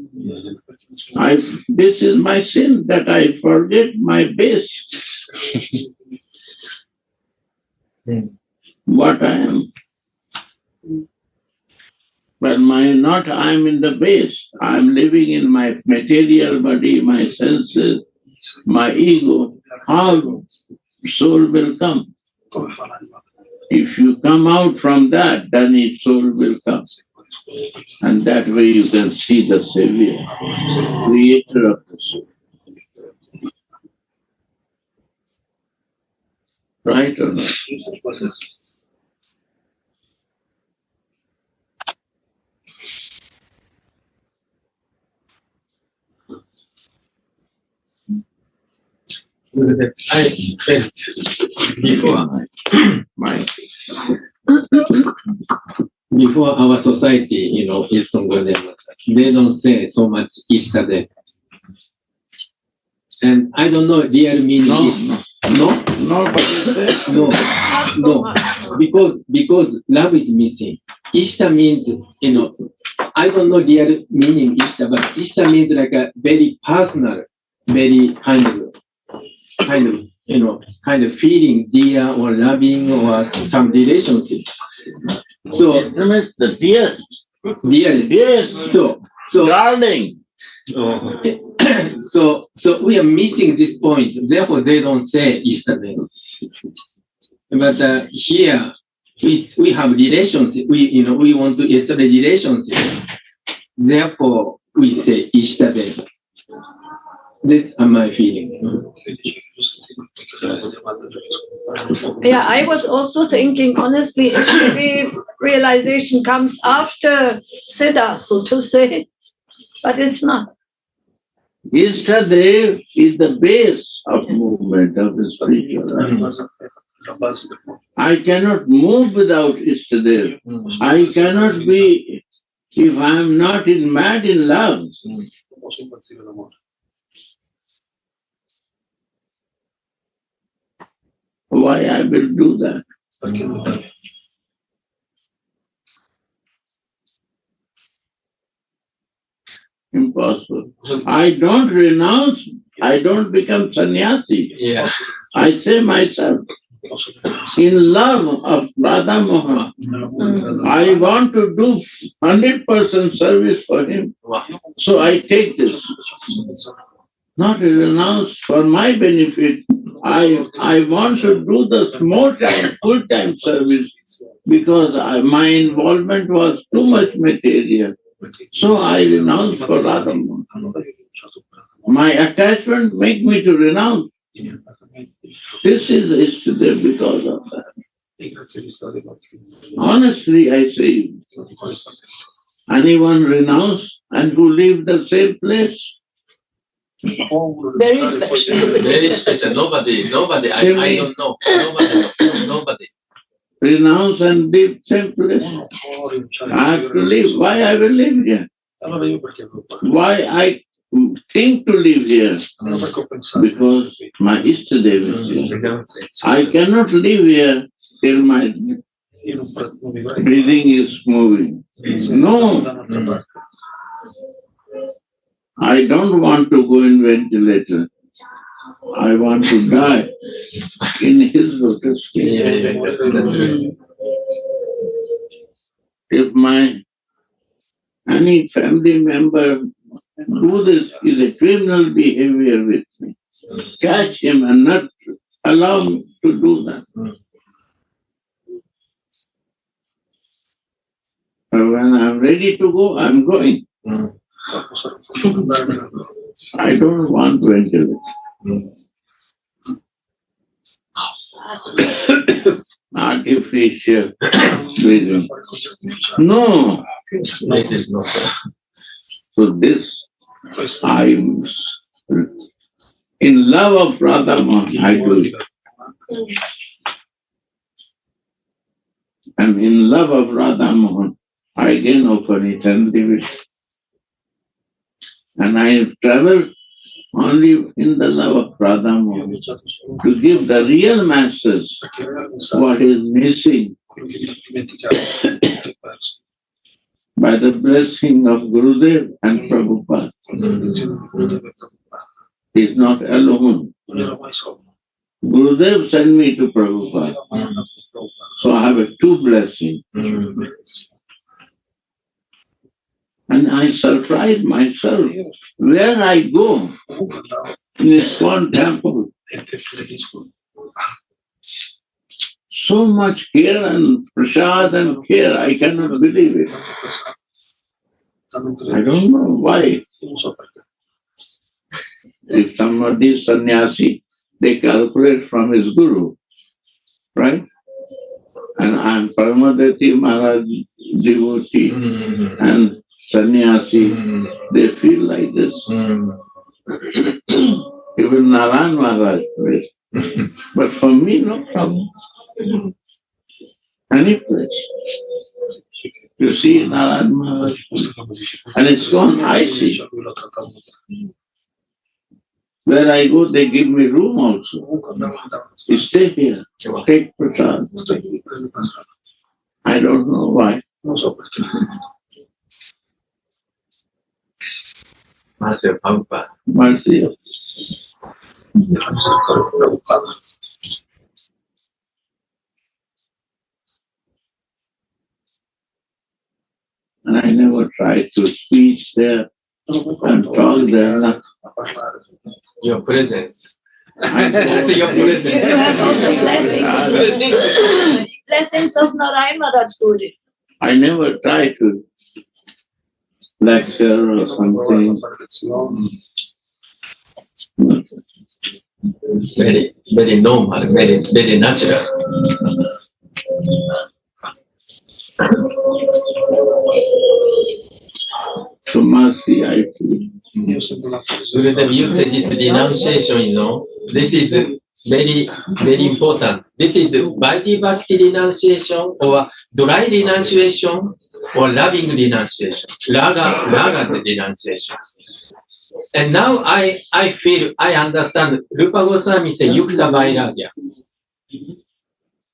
This is my sin that I forget my base. What I am. But I am in the base. I am living in my material body, my senses, my ego. How soul will come? If you come out from that, then its soul will come. And that way you can see the Savior, creator of the soul. Right or not? I felt before our society, is Congolese, they don't say so much Ishtadev. And I don't know real meaning. No. Because love is missing. Ishta means, I don't know real meaning Ishta, but Ishta means like a very personal, very kind of feeling dear or loving or some relationship. So the dearest. Yes. So Darling. So we are missing this point. Therefore, they don't say Ishtadev. But here we have relationship. We want to establish relationship. Therefore, we say Ishtadev. That's my feeling. Yeah, I was also thinking, honestly, Ishtadev realization comes after Siddha, so to say, but it's not. Ishtadev is the base of movement of the spiritual life. I cannot move without Ishtadev. I cannot be, if I am not mad in love. Why I will do that? Impossible. I don't renounce. I don't become sannyasi. Yeah. I say myself, in love of Radha Mohan, I want to do 100% service for him. So I take this. Not renounce for my benefit. I want to do the small time, full-time service because my involvement was too much material. So I renounce for Radha Mohan. My attachment make me to renounce. This is Ishtadev because of that. Honestly, I say, anyone renounce and who live the same place? Very special. Very special. Nobody. I don't know. Nobody. Renounce and live same place. I have to live. Why I will live here? Why I think to live here? Because my Ishtadev is here. I cannot live here till my breathing is moving. No. I don't want to go in ventilator. I want to die in his lotus feet. If any family member do this is a criminal behavior with me, catch him and not allow me to do that. But when I'm ready to go, I'm going. I don't want ventilator. Artificial breathing. No. This is not. So this, I'm in love of Radha Mohan, I do it. And in love of Radha Mohan, I gain open it and live it. And I travel only in the love of Radha Mohan, to give the real message what is missing by the blessing of Gurudev and Prabhupada. He is not alone. Gurudev sent me to Prabhupada. So I have a two blessings. And I surprise myself where I go in ISKCON temple. So much care and prasad and care, I cannot believe it. I don't know why. If somebody is sannyasi, they calculate from his guru, right? And I'm Paramadati Maharaj devotee and sannyasi, they feel like this. Even Narayan Maharaj prays. But for me, no problem. Any place. You see Narayan Maharaj. And it's gone, I see. Where I go, they give me room also. You stay here, take prasad. I don't know why. Mercy of Prabhupada. Mercy of and I never tried to speak there and talk there. Nothing. Your presence. Just your presence. You have also blessings. Blessings of Narayan Maharaj Guru. I never tried to lecture or something. Very, very normal, very, very natural. So mercy, I feel. Gurudev, you said this renunciation, this is very, very important. This is Vaidhi Bhakti renunciation or dry renunciation or loving renunciation, raga renunciation. And now I feel, I understand, Rupa Goswami said Yukta Vairagya.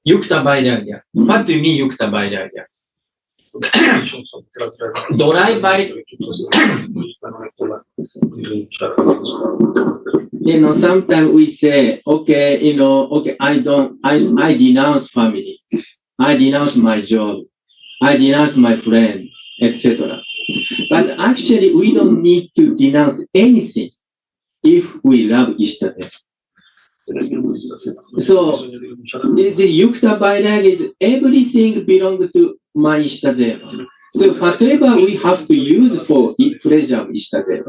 Yukta Vairagya. What do you mean Yukta Vairagya? Dry Vairagya. Sometimes we say, okay, I denounce family. I denounce my job. I denounce my friend, etc. But actually, we don't need to denounce anything if we love Ishtadev. So, the Yukta Vairagya is everything belongs to my Ishtadev. So, whatever we have to use for pleasure of Ishtadev.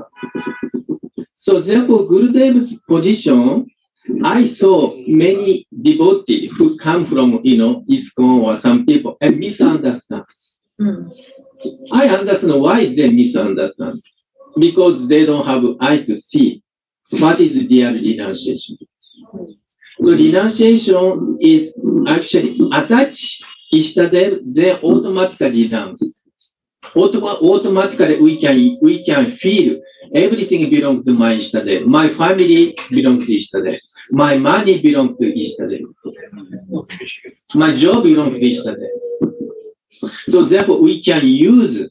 So, therefore, Gurudev's position, I saw many devotees who come from, ISKCON or some people and misunderstand. I understand why they misunderstand. Because they don't have eye to see what is real renunciation. So renunciation is actually attach Ishtadev, then automatically renounce. Automatically we can feel everything belongs to my Ishtadev. My family belongs to Ishtadev. My money belongs to Ishtadev. My job belongs to Ishtadev. So therefore we can use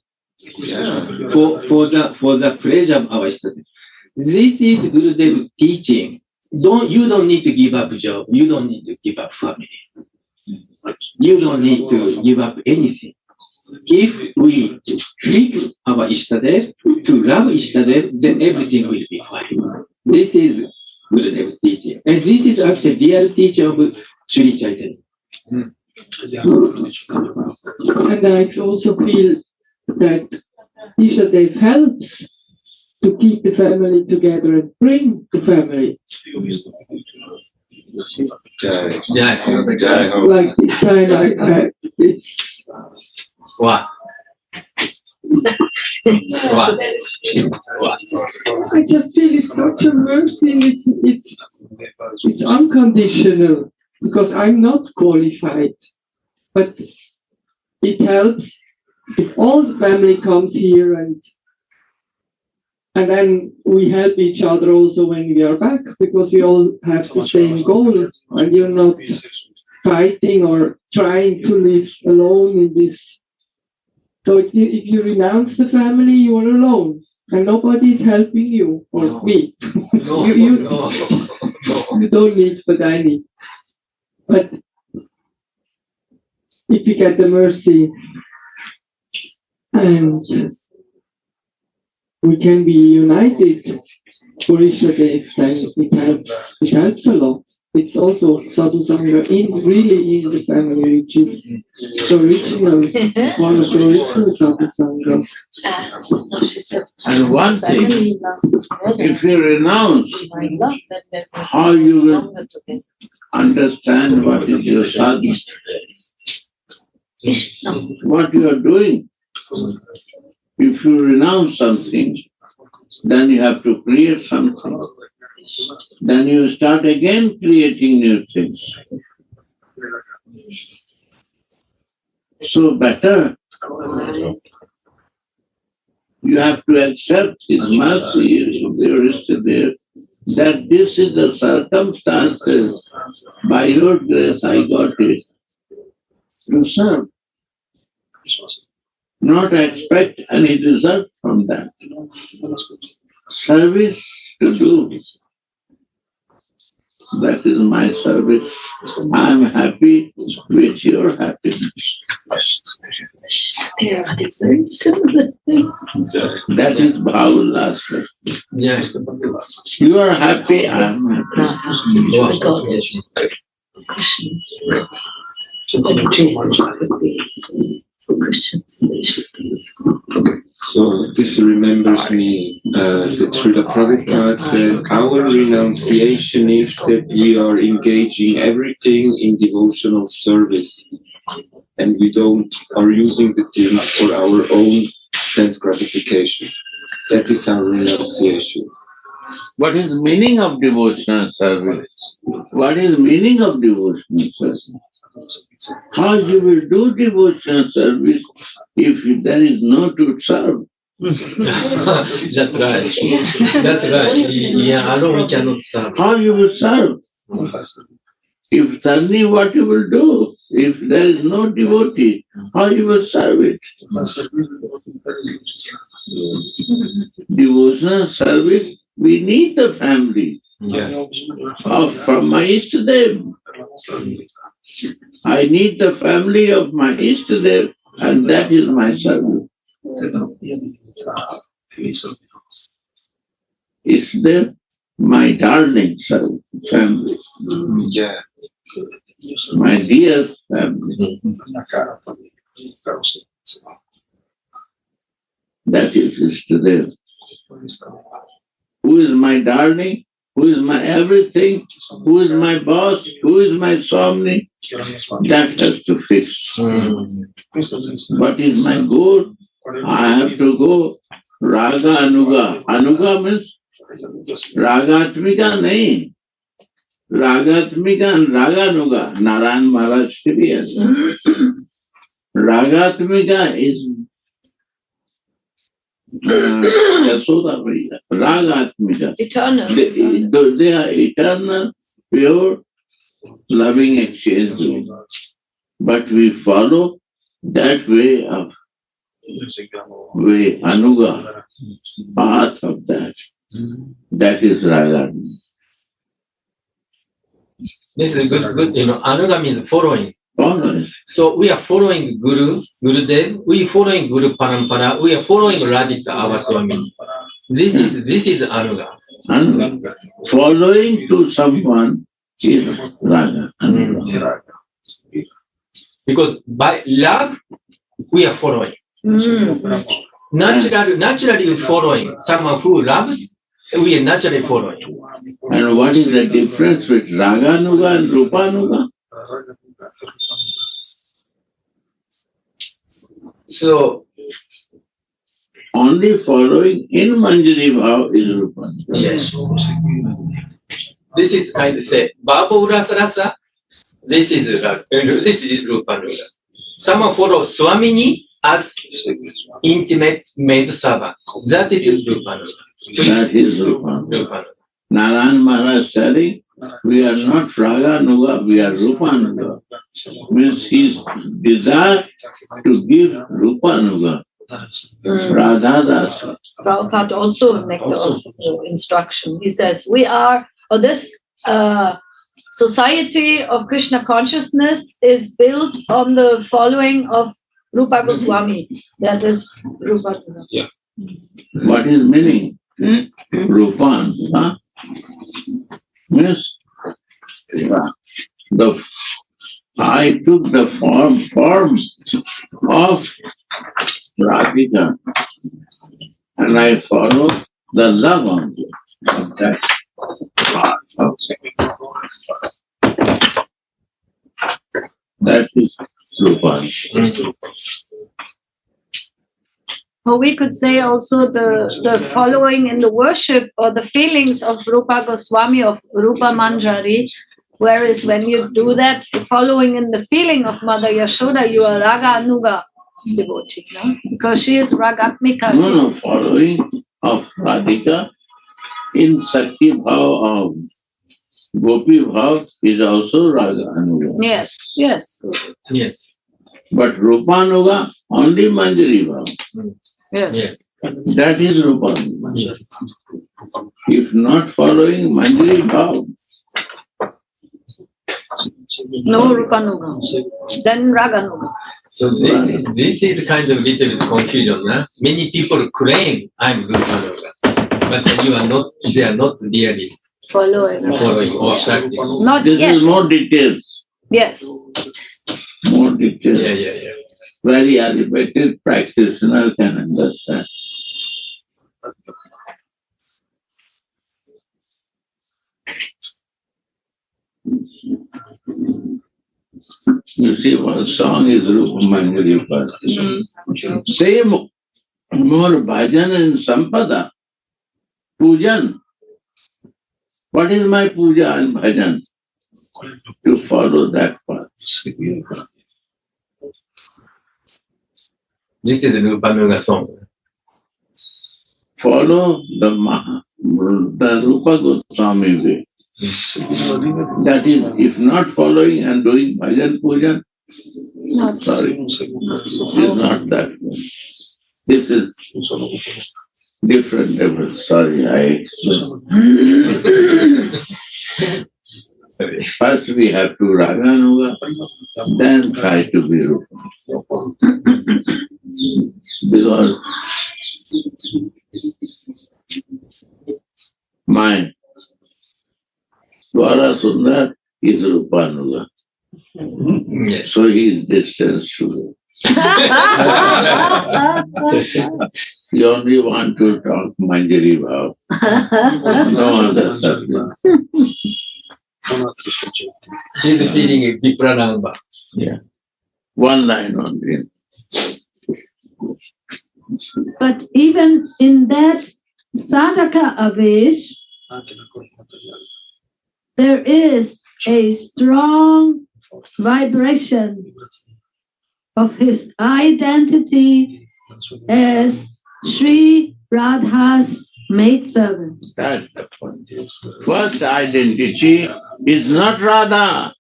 for the pleasure of our Ishtadev. This is Gurudev's teaching. You don't need to give up job. You don't need to give up family. You don't need to give up anything. If we fix our Ishtadev, to love Ishtadev, then everything will be fine. This is Gurudev's teaching. And this is actually real teaching of Sri Chaitanya. And I also feel that Ishtadev helps to keep the family together and bring the family. Like this time, it's... What? I just feel it's such a mercy, and it's unconditional, because I'm not qualified. But it helps if all the family comes here And then we help each other also when we are back, because we all have the same goal, and you're not fighting or trying to live alone in this. So if you renounce the family, you are alone, and nobody's helping you or me. You don't need, but I need. But if you get the mercy and we can be united for Ishtadev, then it helps a lot. It's also Sadhu Sangha really in the family, which is the original, one of the original Sadhu Sangha. And one thing, if you renounce, how you will understand what is your sadhana, what you are doing. If you renounce something, then you have to create something. Then you start again creating new things. So better, you have to accept His mercy, there, that this is the circumstances. By your grace I got it. To serve. Not expect any result from that. Service to do. That is my service. I am happy with your happiness. It's very similar. That is Bhaulasa. You are happy, I am happy. So this remembers me that Srila Prabhupada said, our renunciation is that we are engaging everything in devotional service, and we are using the things for our own sense gratification. That is our renunciation. What is the meaning of devotional service? What is the meaning of devotional service? How you will do devotional service if there is no to serve? That's right. That's right. Yeah, alone we cannot serve. How you will serve? If suddenly what you will do? If there is no devotee, how you will serve it? Devotional service, we need the family. From my Ishtadev. I need the family of my Ishtadev, and that is my service. Ishtadev, my darling family. My dear family. That is Ishtadev. Who is my darling? Who is my everything? Who is my boss? Who is my Swami? That has to fix. What is my goal? I have to go Raga Anuga. Anuga means Ragatmika nahi. Ragatmika and Raga Anuga. Narayan Maharaj Kriya. Ragatmika is Yasoda Priya. Ragatmika. Eternal. They are eternal, pure, loving exchange. But we follow that way of Anuga, path of that. That is Raga. This is good. Anuga means following. So we are following Guru, Gurudev, we are following Guru Parampara, we are following Radhika, our Swami. This is Anuga. Following to someone is Raga. Because by love, we are following. Naturally following. Someone who loves, we are naturally following. And what is the difference with Raganuga and Rupanuga? So, only following in Manjari Bhav is Rupanuga. Yes. This is kind of say, Baba Rasa, this is Rupanuga. Someone follows Swamini as intimate maid servant. That is Rupanuga. That is Rupanuga. Narayan Maharaj telling, we are not Raganuga, we are Rupanuga. Means his desire to give Rupanuga, Radha Rasa. Prabhupada also make the instruction. He says, we are, or this society of Krishna consciousness is built on the following of Rupa Goswami. That is Rupa. Yeah. What is meaning? Rupan. Huh? Means I took the form of Radhika and I follow the love only of that part of that is Rupan. Or we could say also the following in the worship or the feelings of Rupa Goswami, of Rupa Manjari, whereas when you do that, following in the feeling of Mother Yashoda, you are Raga Anuga devotee, no? Because she is Ragatmika. No, following of Radhika in Sakti Bhav of Gopi Bhav is also Raga Anuga. Yes, yes. Yes. But Rupanuga only Manjari Bhav. Yes. That is Rupanuga. Yes. If not following Manjari Bhav, No Rupanuga. Then Raganuga. So this is kind of little bit confusion. Huh? Many people claim I'm Rupanuga, but you are not. They are not really Following or practicing. Not this yet. is more details. Yes. More details. Yeah. Very elevated practitioner can understand. You see, one song is Rupa Manjari Bhajan. Same more bhajan and sampada. Pujan. What is my puja and bhajan? To follow that path. This is a Rupanuga song. Follow the Rupa Goswami way. That is, if not following and doing bhajan pujan, is not that way. This is different level. Sorry, I First we have to Raganuga, then try to be Rupa. Because my Dwara Sundar is Rupanuga. Yes. So he is distanced to You only want to talk Manjari Bhav. No other subject. He's feeling a Vipranamba. Yeah. One line only. But even in that sadhaka avesh, there is a strong vibration of his identity as Sri Radha's maidservant. That's the point. First identity is not Radha.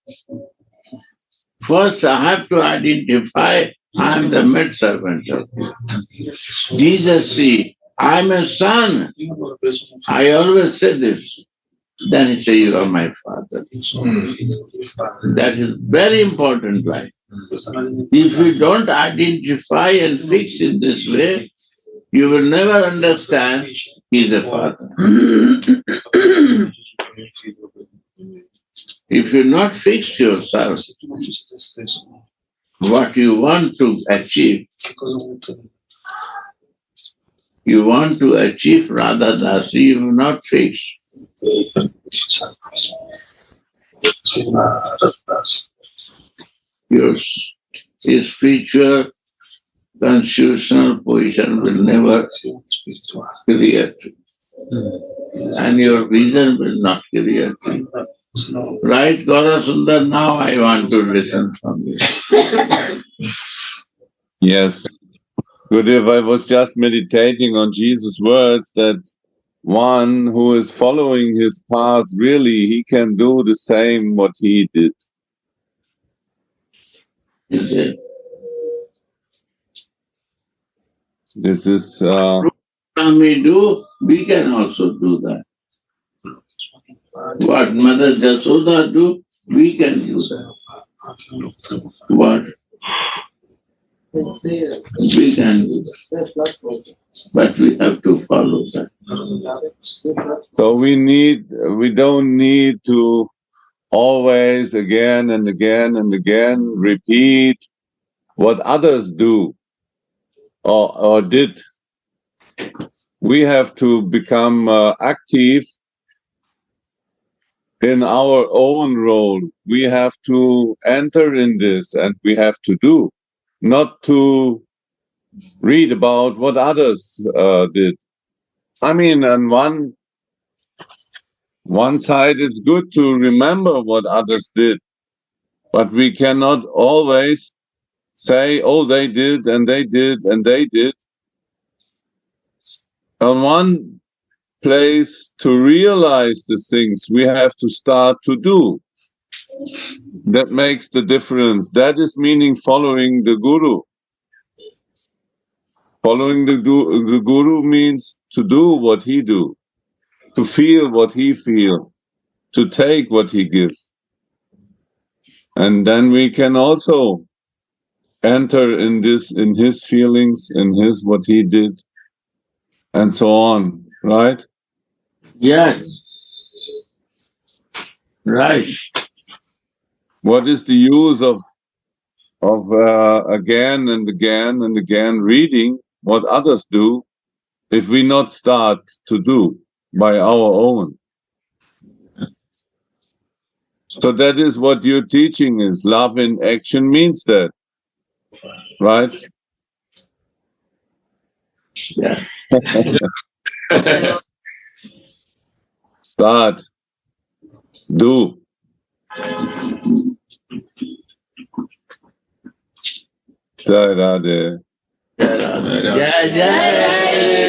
First I have to identify I am the maidservant of you. Jesus see, I am a son. I always say this. Then he says, you are my father. That is very important line. If you don't identify and fix in this way, you will never understand he is a father. If you not fix yourself, what you want to achieve, you want to achieve Radha Dasi, you will not fix. Your spiritual constitutional position will never clear. And your vision will not clear. Right, Gaura Sundar, now I want to listen from you. Yes. Gurudev, I was just meditating on Jesus' words that one who is following his path, really, he can do the same what he did. You see, This is when we do, we can also do that. What Mother Jasoda do, we can do that. What we can do that. But we have to follow that. so we don't need to always again and again and again repeat what others do or did. We have to become active in our own role. We have to enter in this and we have to do, not to read about what others did. I mean, on one side, it's good to remember what others did, but we cannot always say, oh, they did, and they did, and they did. On one place, to realize the things, we have to start to do. That makes the difference. That is meaning following the Guru. Following the Guru means to do what he do, to feel what he feel, to take what he gives. And then we can also enter in this, in his feelings, in his what he did, and so on, right? Yes. Right. What is the use of again and again and again reading what others do if we not start to do by our own? So that is what your teaching is. Love in action means that, right? Yeah. Start. Do. Jai Radha. Jai Radha. Jai Jai.